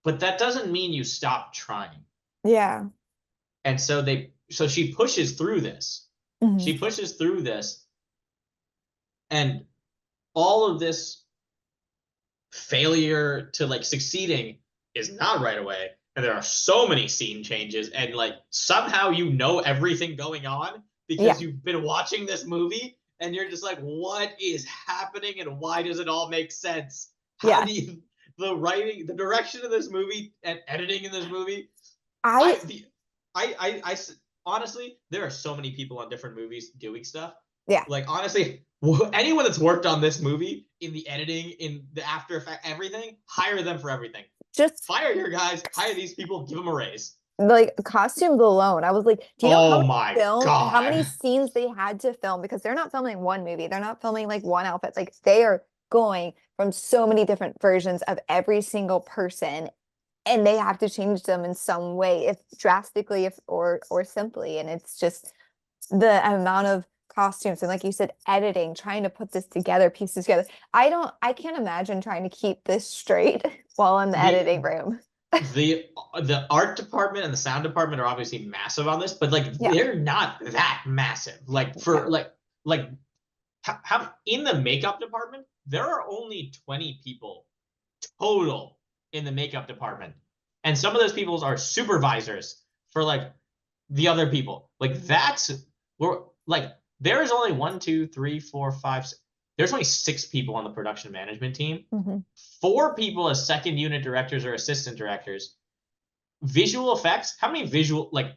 but that doesn't mean you stop trying. Yeah. And so she pushes through this. Mhm. She pushes through this, and all of this failure to like succeeding is not right away. And there are so many scene changes, and like somehow you know everything going on Yeah. because you've been watching this movie and you're just like, what is happening and why does it all make sense? How Yeah. do you the writing, the direction of this movie and editing in this movie? I I the I honestly, there are so many people on different movies doing stuff. yeah. Like honestly, anyone that's worked on this movie in the editing, in the After Effect, everything, hire them for everything. Just Fire your guys, hire these people, give them a raise. like costumes alone. I was like, do you know Oh my how god. many scenes they had to film? Because they're not filming one movie. They're not filming like one outfit. Like they are going from so many different versions of every single person, and they have to change them in some way, if drastically, if or simply. And it's just the amount of costumes and, like you said, editing, trying to put this together, pieces together. I can't imagine trying to keep this straight while in the The editing room. the the art department and the sound department are obviously massive on this, but like Yeah, they're not that massive. Like for no. like how in the makeup department, there are only 20 people total in the makeup department. And some of those people are supervisors for like the other people. Like that's we're like there is only one, two, three, four, five. There's only six people on the production management team. Mhm. Four people as second unit directors or assistant directors, visual effects. How many visual like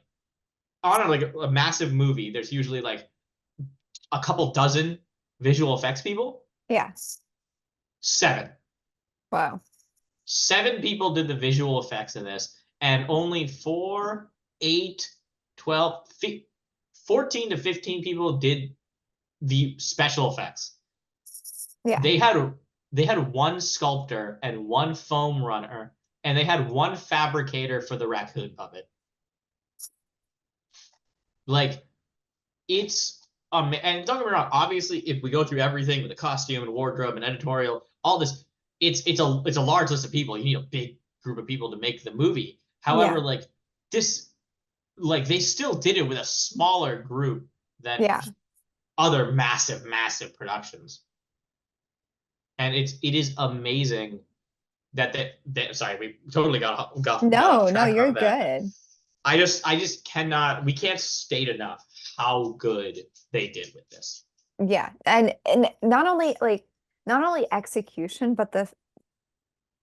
on a massive movie? There's usually like a couple dozen visual effects people. Yeah. Seven. Wow. Seven people did the visual effects in this, and only 4, 8, 12, 14 to 15 people did the special effects. Yeah. They had one sculptor and one foam runner, and they had one fabricator for the raccoon puppet. Like it's and don't get me wrong, obviously if we go through everything with the costume and wardrobe and editorial, all this, it's a large list of people. You need a big group of people to make the movie. However, Yeah. like this, like they still did it with a smaller group than Yeah. other massive productions. And it is amazing that sorry, we totally got off No, no, track you're on that. good. I just cannot, we can't state enough how good they did with this. Yeah. And not only execution, but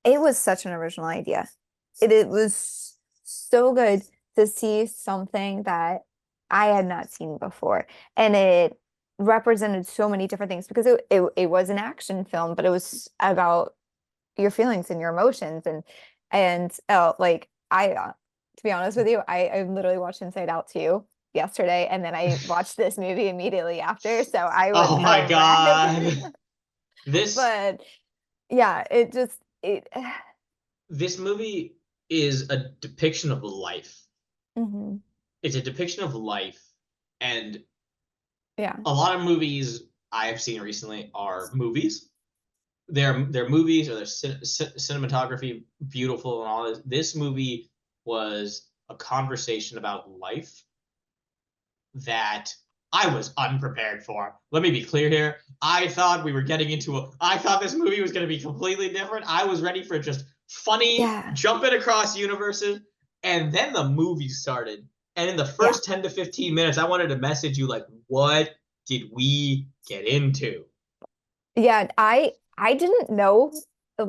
it was such an original idea. It was so good to see something that I had not seen before. And it represented so many different things because it was an action film, but it was about your feelings and your emotions and like to be honest with you, I literally watched Inside Out 2 yesterday, and then I watched this movie immediately after, so I was Oh my a wreck. God. This But yeah, it just it this movie is a depiction of life. mhm. It's a depiction of life, and Yeah. a lot of movies I've seen recently are movies. They're movies, or their cinematography beautiful and all this. This movie was a conversation about life that I was unprepared for. Let me be clear here. I thought this movie was going to be completely different. I was ready for just funny, Yeah. jumping across universes. And then the movie started. And in the Yeah. first 10 to 15 minutes, I wanted to message you, like, what did we get into? Yeah, I didn't know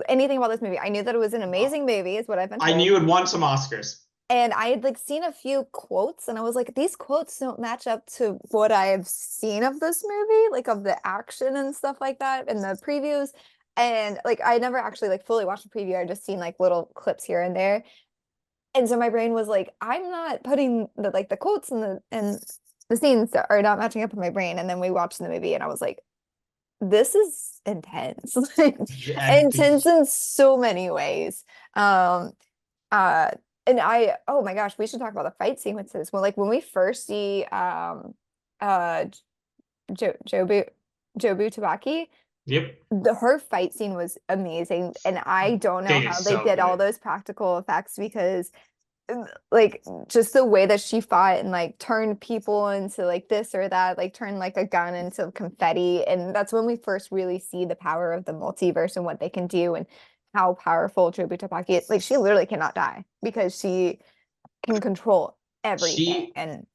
anything about this movie. I knew that it was an amazing movie, is what I've been I knew told. it won some Oscars. And I had like seen a few quotes, and I was like, these quotes don't match up to what I've seen of this movie, like of the action and stuff like that in the previews. And like I never actually like fully watched the preview. I just seen like little clips here and there. And so my brain was like, I'm not putting the quotes and the scenes that are not matching up in my brain. And then we watched the movie, and I was like, this is intense. Like, And intense in so many ways. Um uh and oh my gosh, we should talk about the fight sequences. Well, like when we first see uh Jobu Tabaki, yep, her fight scene was amazing, and I don't know they did how they so did all good. those practical effects because like just the way that she fought and like turned people into like this or that, like turn like a gun into confetti. And that's when we first really see the power of the multiverse and what they can do and how powerful Jobu Topaki is. Like she literally cannot die because she can control everything. She And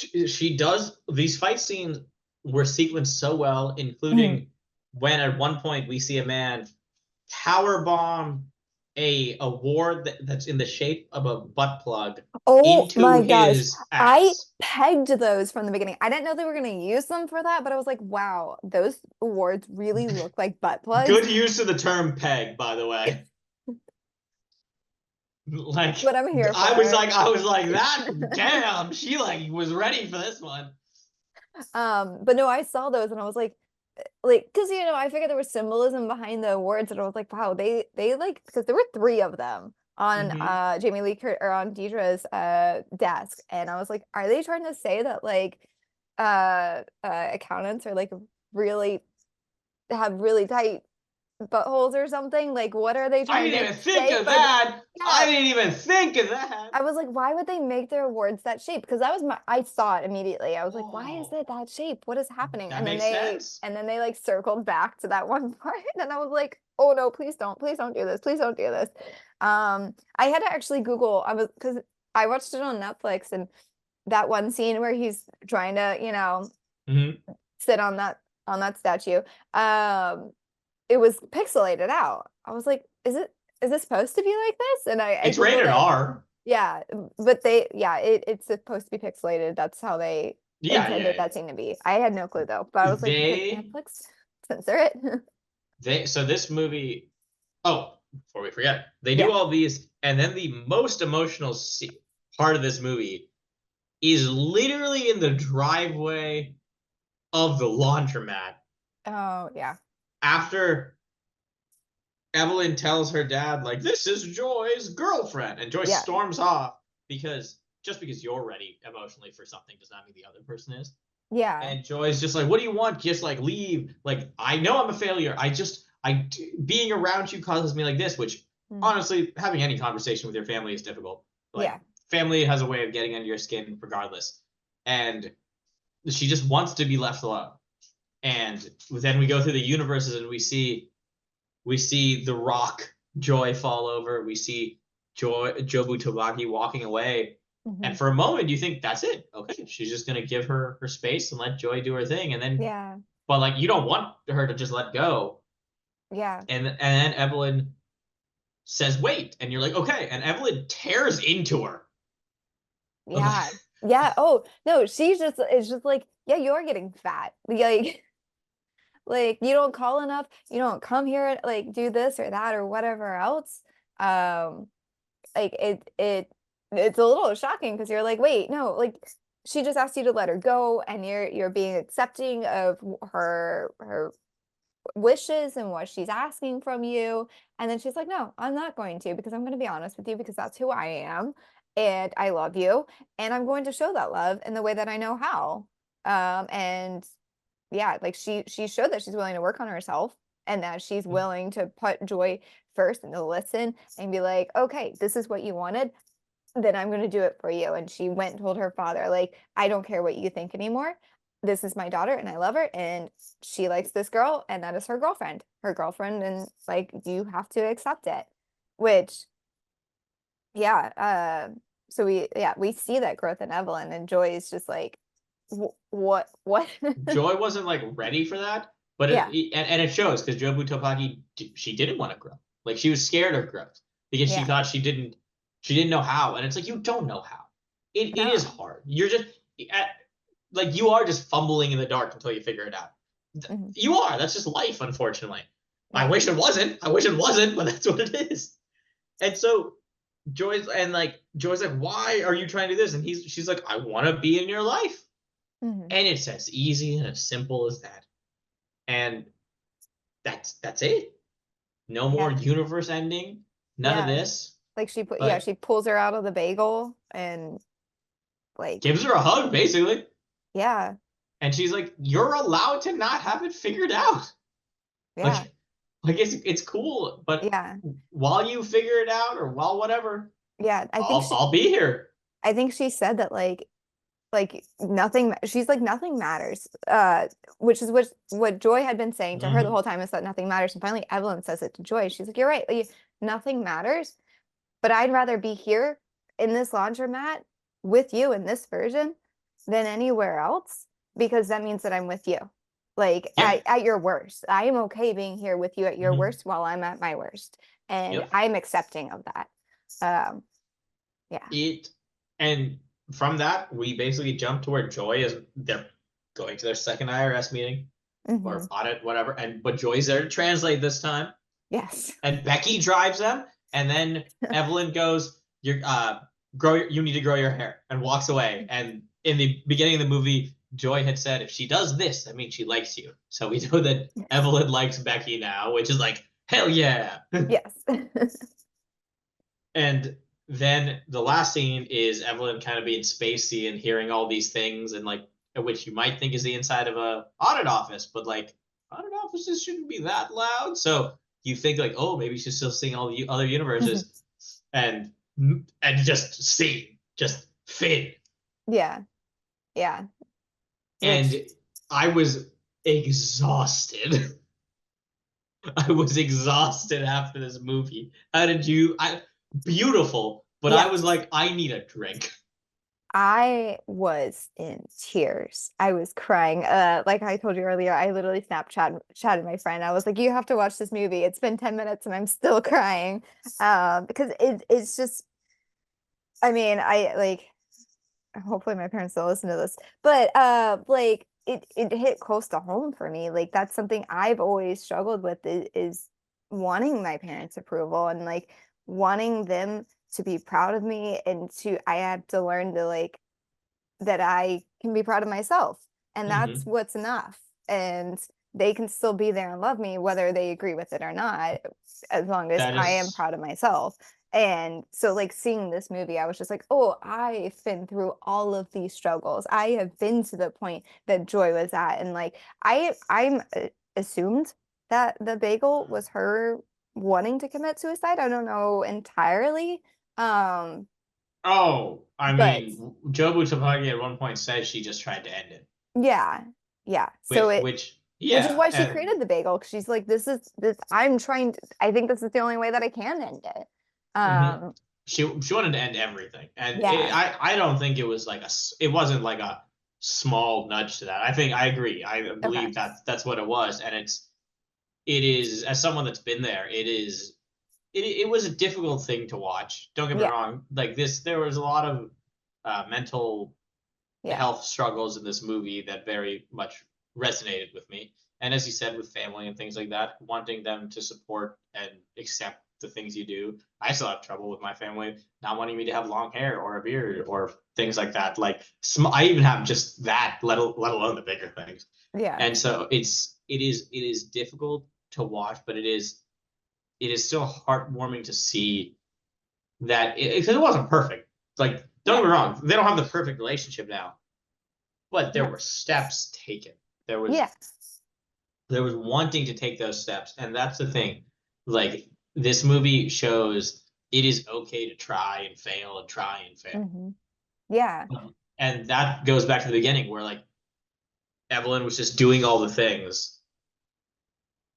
she does, these fight scenes were sequenced so well, mhm. including when at one point we see a man power bomb a award that's in the shape of a butt plug Oh into my gosh. his I ass. pegged those from the beginning. I didn't know they were going to use them for that, but I was like, wow, those awards really look like butt plugs. Good use of the term peg, by the way. Like What I'm here for. I was like that. Damn, she like was ready for this one. But no, I saw those and I was like, because I figured there was symbolism behind the awards, and I was like, wow, they like because there were three of them on Mm-hmm. Jamie Lee or on Deidre's desk, and I was like, are they trying to say that like accountants are like really have really tight buttholes or something? Like, what are they I trying didn't to even think say? of But that. I yeah, didn't even think of that. I was like, why would they make their awards that shape? Because that was I saw it immediately. I was like, why is Oh, it that shape? What is happening? that makes sense. And then they like circled back to that one part, and I was like, oh no, please don't do this, please don't do this. I had to actually Google. I was because I watched it on Netflix, and that one scene where he's trying to, Mm-hmm. sit on that statue. Um, it was pixelated out. I was like, is it? is this supposed to be like this? And I It's googled rated it. R. Yeah, but it's supposed to be pixelated. That's how they Yeah, yeah, intended yeah. that scene to be. I had no clue though, but I was like, did They Netflix censor it? so this movie. Oh, before we forget, they do Yeah. all these, and then the most emotional part of this movie is literally in the driveway of the laundromat Oh, yeah. after Evelyn tells her dad, like, this is Joy's girlfriend. And Joy Yeah. storms off because just because you're ready emotionally for something does not mean the other person is. Yeah. And Joy's just like, what do you want? Just like leave. Like, I know I'm a failure. Being around you causes me like this, which Mm. honestly, having any conversation with your family is difficult. Like, Yeah. family has a way of getting under your skin regardless. And she just wants to be left alone. And then we go through the universes and we see the Rock Joy fall over. We see Jobu Tobaki walking away. Hmm. And for a moment, you think that's it. Okay, she's just gonna give her space and let Joy do her thing. And then, Yeah. but like you don't want her to just let go. Yeah. And then Evelyn says, "Wait," and you're like, "Okay." And Evelyn tears into her. Yeah. Yeah. Oh, no, she's just it's just like, yeah, you're getting fat. Like like you don't call enough, you don't come here like do this or that or whatever else. Um like it's a little shocking because you're like, wait, no, like she just asked you to let her go and you're being accepting of her wishes and what she's asking from you. And then she's like, no, I'm not going to because I'm going to be honest with you because that's who I am and I love you and I'm going to show that love in the way that I know how. And yeah, like she showed that she's willing to work on herself and that she's willing to put Joy first and to listen and be like, okay, this is what you wanted, then I'm going to do it for you. And she went and told her father, like, I don't care what you think anymore. This is my daughter and I love her and she likes this girl and that is her girlfriend. Her girlfriend and like you have to accept it. Which yeah, so we see that growth in Evelyn and Joy is just like what? Joy wasn't like ready for that, but Yeah. and it shows because Jobu Topaki she didn't want to grow. Like she was scared of growth because she Yeah. thought she didn't know how, and it's like you don't know how. It is No. hard. You're just at, like you are just fumbling in the dark until you figure it out. Mhm. You are. That's just life, unfortunately. I Yeah. wish it wasn't. I wish it wasn't, but that's what it is. And so Joy's like, why are you trying to do this? And she's like, I want to be in your life. Mhm. And it's as easy and as simple as that. And that's it. No more Yeah. universe ending. None of Yeah. this. Like But she pulls her out of the bagel and like gives her a hug, basically. yeah. And she's like, you're allowed to not have it figured out. Yeah. Like, like it's cool, but Yeah. while you figure it out or while whatever, Yeah. I'll be here. I think she said that like nothing she's like nothing matters. Which is what Joy had been saying to her the Mm-hmm. whole time is that nothing matters. And finally Evelyn says it to Joy. She's like, you're right. Like, nothing matters, but I'd rather be here in this laundromat with you in this version than anywhere else because that means that I'm with you. Like Yeah. at your worst. I am okay being here with you at your Mm-hmm. worst while I'm at my worst. And Yep. I'm accepting of that. Um, yeah. It and from that we basically jump to where Joy is they're going to their second IRS meeting Hmm. or audit, whatever. And but Joy's there to translate this time. Yes. And Becky drives them, and then Evelyn goes, "You're you need to grow your hair," and walks away. And in the beginning of the movie, Joy had said, "If she does this, that means she likes you." So we know that Evelyn likes Becky now, which is like, hell yeah. Yes. And then the last scene is Evelyn kind of being spacey and hearing all these things, and like, which you might think is the inside of a audit office, but like, audit offices shouldn't be that loud. So you think like, oh, maybe she's still seeing all the other universes, and just see, just Finn. Yeah. Yeah. Which And I was exhausted. I was exhausted after this movie. How did you? Beautiful, but I was yes. like, I need a drink. I was in tears. I was crying. Like I told you earlier, I literally chatted my friend. I was like, "You have to watch this movie. It's been 10 minutes and I'm still crying." Because it's just, I mean, I like, hopefully my parents don't listen to this, but like it hit close to home for me. Like that's something I've always struggled with is wanting my parents' approval and like wanting them to be proud of me, and to I had to learn to like that I can be proud of myself, and that's Hmm. what's enough. And they can still be there and love me whether they agree with it or not, as long as That I am is, proud of myself. And so like seeing this movie, I was just like, oh, I've been through all of these struggles. I have been to the point that Joy was at. And like I'm assumed that the bagel was her wanting to commit suicide. I don't know entirely. Um, oh, I but mean, Jobu Tapagi at one point said she just tried to end it, yeah, yeah. So which is yeah, why she and created the bagel, because she's like, this is this I'm trying to, I think this is the only way that I can end it. mhm. Um, She wanted to end everything, and yeah. I don't think it was like it wasn't like a small nudge to that. I think I agree. I Okay. believe that that's what it was, and it is, as someone that's been there, it was a difficult thing to watch. Don't get me Yeah. wrong. Like this, there was a lot of mental Yeah. health struggles in this movie that very much resonated with me. And as you said, with family and things like that, wanting them to support and accept the things you do. I still have trouble with my family not wanting me to have long hair or a beard or things like that. Like I even have just that, let alone the bigger things. Yeah. And so it is difficult to watch, but it is still heartwarming to see that because it wasn't perfect. Like, don't get Yeah. me wrong, they don't have the perfect relationship now, but there No. were steps taken. There was Yeah. there was wanting to take those steps, and that's the thing. Like, this movie shows it is okay to try and fail and try and fail. Hmm. Yeah. And that goes back to the beginning where like Evelyn was just doing all the things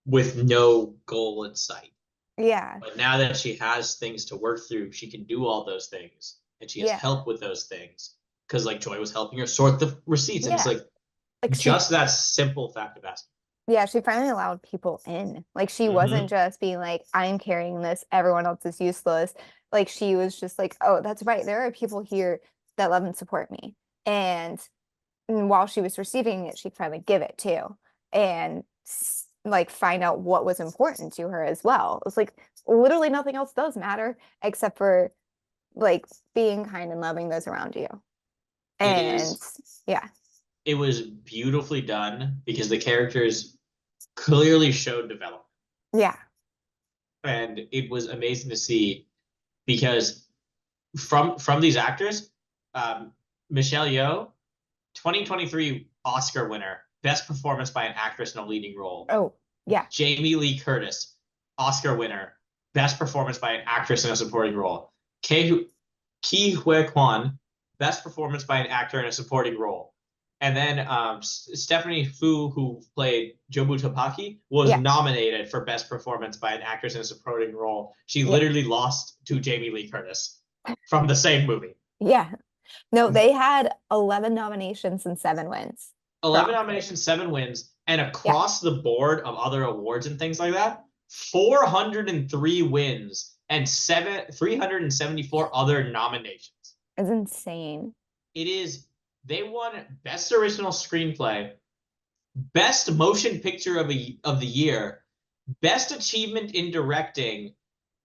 with no goal in sight. Yeah. But now that she has things to work through, she can do all those things, and she has Yeah. help with those things. Because like Joy was helping her sort the receipts, and it's Yeah. like Like she just that simple fact of asking. Yeah, she finally allowed people in. Like she wasn't Mm-hmm. just being like, I'm carrying this, everyone else is useless. Like she was just like, oh, that's right. There are people here that love and support me. And while she was receiving it, she'd finally give it too. And like find out what was important to her as well. It's like literally nothing else does matter except for like being kind and loving those around you. It And is. yeah, It was beautifully done because the characters clearly showed development, yeah, and it was amazing to see because from these actors, um, Michelle Yeoh, 2023 Oscar winner, best performance by an actress in a leading role. oh, yeah, Jamie Lee Curtis, Oscar winner, best performance by an actress in a supporting role. Ki Hue Kwan, best performance by an actor in a supporting role. And then Stephanie Fu, who played Jobu Topaki, was yeah, nominated for best performance by an actress in a supporting role. She yeah, literally lost to Jamie Lee Curtis from the same movie. yeah. No, they had 11 nominations and 7 wins for 11 Oscar. nominations, 7 wins, and Yeah, across the board of other awards and things like that, 403 wins and 374 other nominations. it's insane. It is, they won Best Original Screenplay, Best Motion Picture of the Year, Best Achievement in Directing,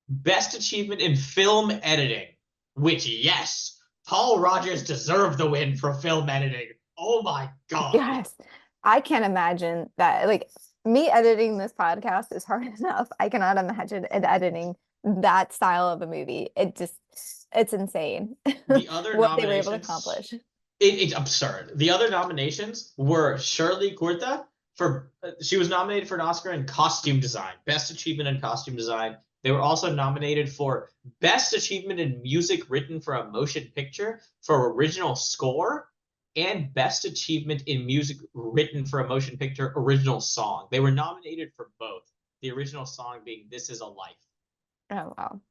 Best Achievement in Film Editing, which, yes, Paul Rogers deserved the win for film editing. Oh my God. Yes. I can't imagine that. Like me editing this podcast is hard enough. I cannot imagine editing that style of a movie. It's insane The other what they were able to nominations, accomplish. it's absurd. The other nominations were Shirley Kurta for she was nominated for an Oscar in costume design, best achievement in costume design. They were also nominated for best achievement in music written for a motion picture for original score and best achievement in music written for a motion picture original song. They were nominated for both. The original song being "This Is a Life." Oh wow.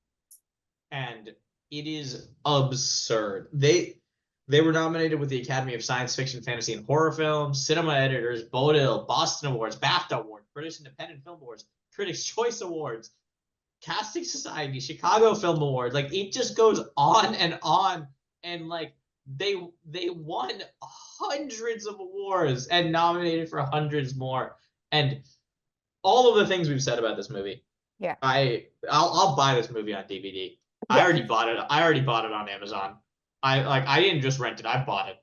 And it is absurd. They were nominated with the Academy of Science Fiction, Fantasy, and Horror Films, Cinema Editors, Bodil, Boston Awards, BAFTA Award, British Independent Film Awards, Critics' Choice Awards, Casting Society, Chicago Film Awards. Like it just goes on, and like they won hundreds of awards and nominated for hundreds more. And all of the things we've said about this movie, Yeah. I'll buy this movie on DVD. I Yeah. already bought it. I already bought it on Amazon. I didn't just rent it. I bought it.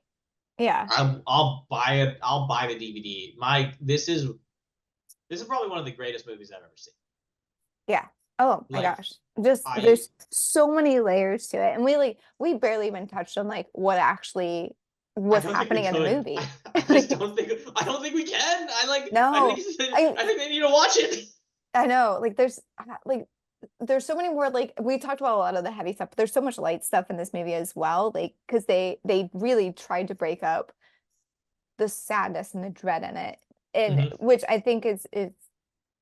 Yeah. I'll buy it. I'll buy the DVD. This is probably one of the greatest movies I've ever seen. Yeah. Oh my Like gosh. Just I there's so many layers to it. And we barely even touched on like what actually I was don't think we happening in the could. movie. I just Like, don't think we can. no. I think they need to watch it. I know, there's so many more, like we talked about a lot of the heavy stuff, but there's so much light stuff in this movie as well, like because they really tried to break up the sadness and the dread in it, and Mhm. which I think is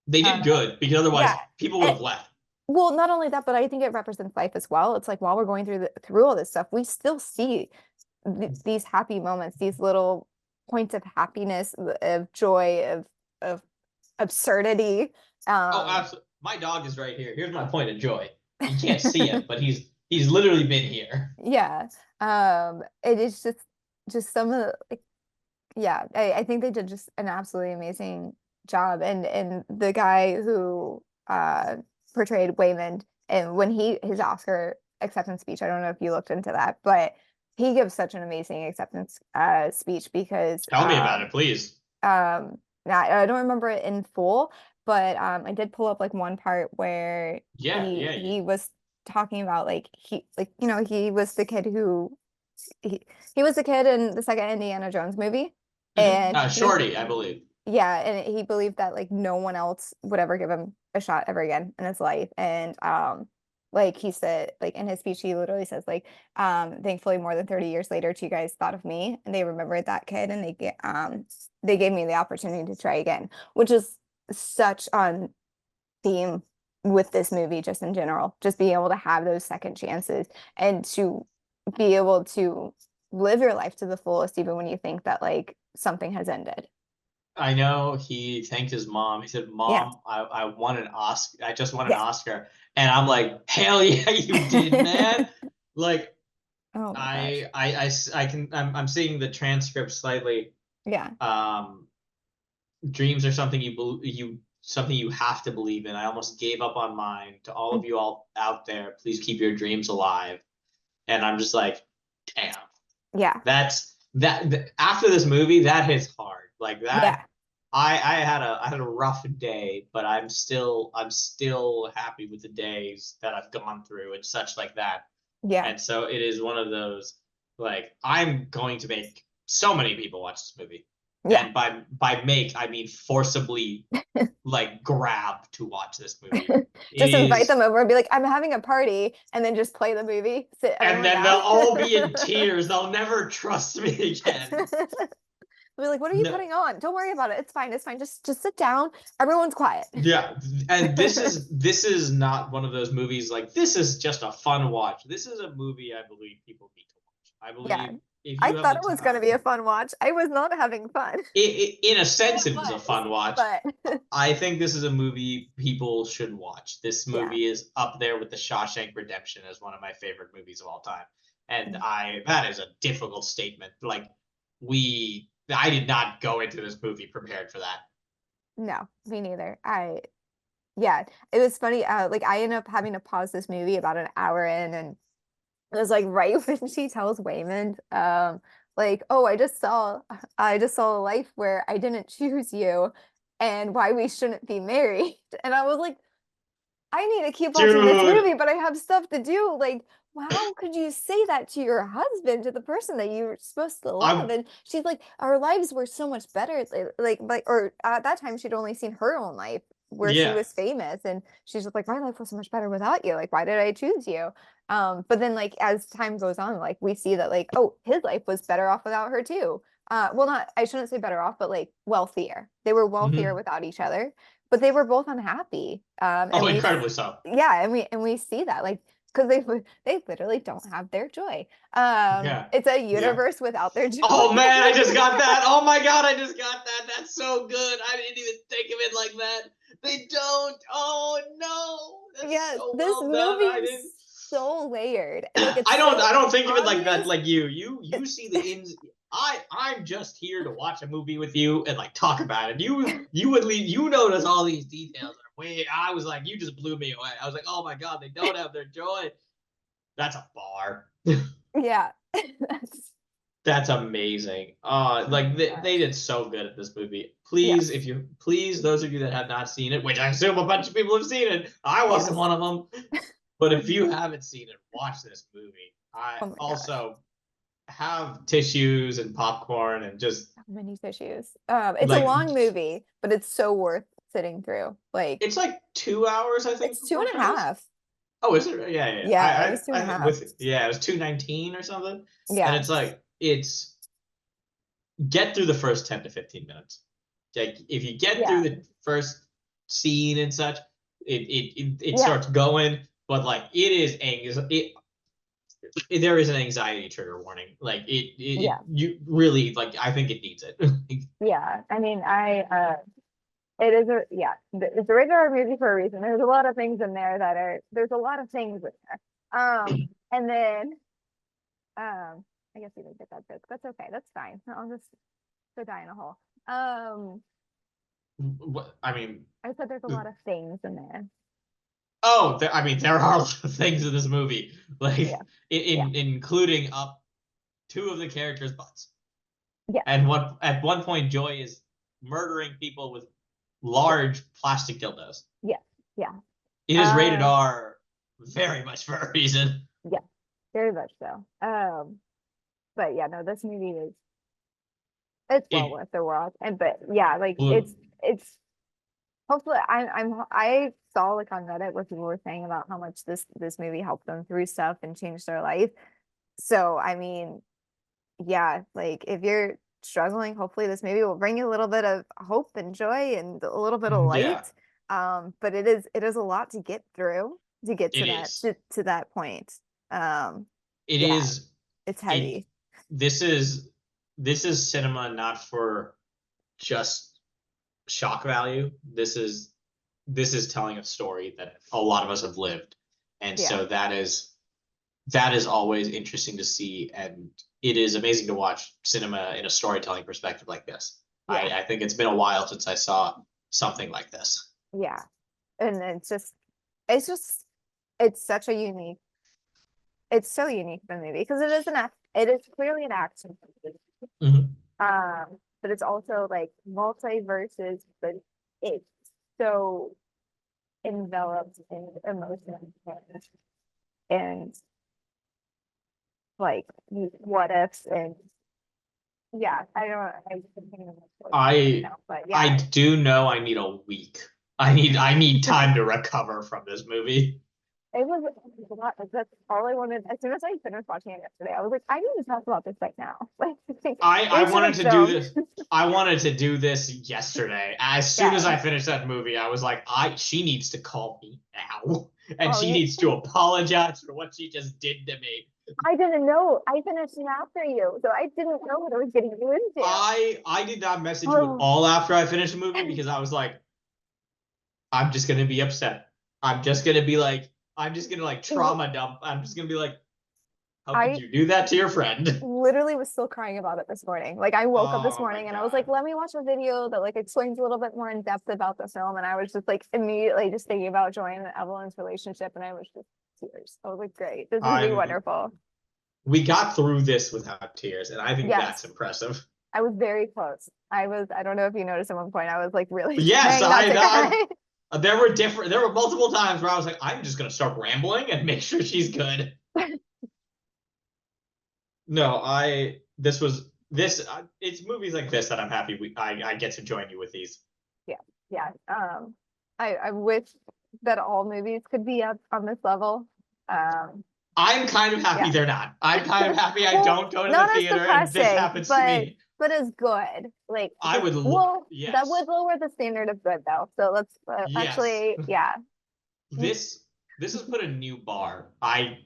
They uh did good because otherwise yeah. people would And have left. well, not only that, but I think it represents life as well. It's like while we're going through all this stuff, we still see these happy moments, these little points of happiness, of joy, of absurdity. Oh, um absolutely. My dog is right here. Here's my point of joy. You can't see him, but he's literally been here. Yeah. It is just some of the, like, yeah, I think they did just an absolutely amazing job. And the guy who portrayed Waymond, and when his Oscar acceptance speech, I don't know if you looked into that, but he gives such an amazing acceptance speech because Tell me about it, please. now I don't remember it in full, but I did pull up like one part where Yeah, yeah. he was talking about like he was the kid who he was the kid in the second Indiana Jones movie, and Shorty, I believe. yeah, and he believed that like no one else would ever give him a shot ever again in his life. And like he said, like in his speech, he literally says like, thankfully more than 30 years later, two guys thought of me and they remembered that kid, and they gave me the opportunity to try again, which is such on theme with this movie just in general, just being able to have those second chances and to be able to live your life to the fullest even when you think that like something has ended. I know he thanked his mom. He said, Yeah. "Mom, I won an Oscar. I just won an Yeah. Oscar." And I'm like, "Hell yeah, you did, man!" Like Oh my gosh. I'm seeing the transcript slightly. Yeah. Um, Dreams are something something you have to believe in. I almost gave up on mine. To all of you all out there, please keep your dreams alive. And I'm just like, damn, Yeah. after this movie, that hits hard. Like Yeah. that, I had a rough day, but I'm still happy with the days that I've gone through and such like that. Yeah. And so it is one of those, like, I'm going to make so many people watch this movie. Yeah. And by make, I mean forcibly like grab to watch this movie. It Just invite is, them over and be like, I'm having a party, and then just play the movie, sit and everyone then they'll down. all be in tears. They'll never trust me again. Be like, what are you No, putting on? Don't worry about it. It's fine. It's fine. Just sit down. Everyone's quiet. yeah, and this is not one of those movies like this is just a fun watch. This is a movie I believe people need to watch. I Yeah. believe if I you have thought the it was going to be time, a fun watch. I was not having fun. in a But sense, it it was a was. fun watch. But I think this is a movie people should watch. This yeah. movie is up there with The Shawshank Redemption as one of my favorite movies of all time. And Mm. that is a difficult statement. Like I did not go into this movie prepared for that. No, me neither. Yeah, it was funny. Like I ended up having to pause this movie about an hour in, and it was like right when she tells Waymond, like, oh, I just saw a life where I didn't choose you and why we shouldn't be married. And I was like, I need to keep watching this Dude, movie, but I have stuff to do. Like, how could you say that to your husband, to the person that you're supposed to love? I'm And she's like, our lives were so much better. Or at that time, she'd only seen her own life where she yeah. was famous, and she's just like, my life was so much better without you. Like, why did I choose you? But then like as time goes on, like we see that like, oh, his life was better off without her too. Well, not I shouldn't say better off, but like wealthier. They were wealthier Hmm. without each other, but they were both unhappy. Oh, And incredibly so. yeah, and we see that like because they literally don't have their joy. Yeah. It's a Yeah. universe without their joy. Oh man, I just got that. Oh my god, I just got that. That's so good. I didn't even think of it like that. They don't. Oh no. That's Yeah, so this well done. movie I is didn't. so layered. Like it's I so don't think of it like that obvious. like you. You see the ins. I'm just here to watch a movie with you and like talk about it. You would leave, you notice all these details. Wait, I was like, you just blew me away. I was like, oh my god, they don't have their joy. That's a bar. Yeah. That's amazing. Like they did so good at this movie. Please, Yes. if you please, those of you that have not seen it, which I assume a bunch of people have seen it, I wasn't Yes. one of them. But if you haven't seen it, watch this movie. I Oh my gosh. also have tissues and popcorn and just So many tissues. It's a like long movie, but it's so worth sitting through. Like it's like 2 hours, I think, it's for two and both a of us. half. Oh, is it? Yeah, yeah. Yeah, it was two and a I half. with yeah, it was 219 or something. And Yeah. it's like it's get through the first 10 to 15 minutes. Like if you get through Yeah. the first scene and such, it Yeah. starts going. But like it is there is an anxiety trigger warning. Like Yeah. you really like I think it needs it. Yeah. I mean, it is a, yeah, it's a rated R movie for a reason. There's a lot of things in there there's a lot of things in there. And then, I guess you didn't get that joke. That's okay. That's fine. I'll just go die in a hole. I mean, I said there's a lot of things in there. I mean, there are a lot of things in this movie, Yeah. like Yeah. including up two of the characters' butts. Yeah. And at one point, Joy is murdering people with Yeah. large plastic dildos. Yeah. Yeah. It is rated Um, R very much for a reason. yeah, very much so. But yeah, no, this movie is it's well It worth the watch. And but yeah, like blew. it's hopefully I saw like on Reddit what people were saying about how much this movie helped them through stuff and changed their life. So I mean, yeah, like if you're struggling, hopefully this movie will bring you a little bit of hope and joy and a little bit of Yeah, light. But it is a lot to get through to get it to that is. to that point. Um, It yeah, is. it's It. heavy. This is cinema not for just shock value. This is telling a story that a lot of us have lived, and Yeah, so that is always interesting to see, and it is amazing to watch cinema in a storytelling perspective like this. yeah, I think it's been a while since I saw something like this. yeah. And it's just it's such a unique it's so unique the movie because it is clearly an action movie. Mhm. But it's also like multiverses, but it's so enveloped in emotion and like what ifs and yeah, I was thinking of this right I now, but I yeah, do know I need a week. I need time to recover from this movie. it was a lot. That's all I wanted. As soon as I finished watching it yesterday, I was like, I need to talk about this right now. Like I we should wanted have to do filmed. this. I wanted to do this yesterday. As soon as Yeah. I finished that movie, I was like, she needs to call me now. And Oh, she needs to apologize for what she just did to me. I didn't know. I finished it after you, so I didn't know what I was getting you into. I did not message you at Oh, all after I finished the movie because I was like, I'm just gonna be upset. I'm just gonna be like, I'm just gonna like trauma dump. I'm just gonna be like, how could I you do that to your friend? literally was still crying about it this morning. Like I woke up this Oh my morning and I was like, god. let me watch a video that like explains a little bit more in depth about the film. And I was just like immediately just thinking about Joy and Evelyn's relationship, and I was just tears. I was like, great, this is gonna be I'm wonderful. we got through this without tears, and I think Yes, that's impressive. I was very close. I don't know if you noticed at one point, I was like really Yes, trying not to cry. there were multiple times where I was like, I'm just gonna start rambling and make sure she's good. No, this was this it's movies like this that I'm happy I get to join you with these. Yeah, yeah. I wish that all movies could be up on this level. Um, I'm kind of happy yeah. they're not. I'm kind of happy I Well, don't go to the not as theater and this depressing, happens to but me. as good. Like I just would well, that yes. would lower the standard of good though. So let's Yes. actually, yeah. This this has put a new bar. I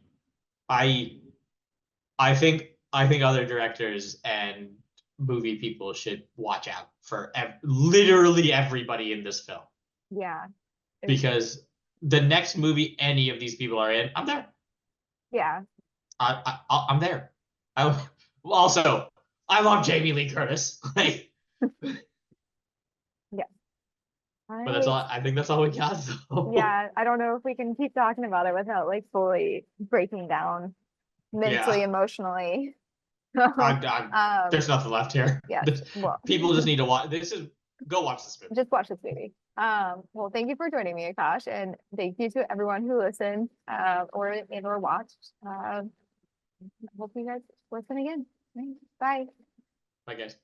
I think other directors and movie people should watch out for literally everybody in this film, Yeah. because the next movie any of these people are in, I'm there. Yeah. I'm there. I also I love Jamie Lee Curtis. Like, Yeah. but that's all. I think that's all we got. So Yeah, I don't know if we can keep talking about it without like fully breaking down mentally, yeah, emotionally. I'm Um, there's nothing left here. yes. Well, People just need to watch. Go watch this movie. just watch this movie. Well, thank you for joining me, Akash, and thank you to everyone who listened, or watched. Hope you guys listen again. Bye. Bye, guys.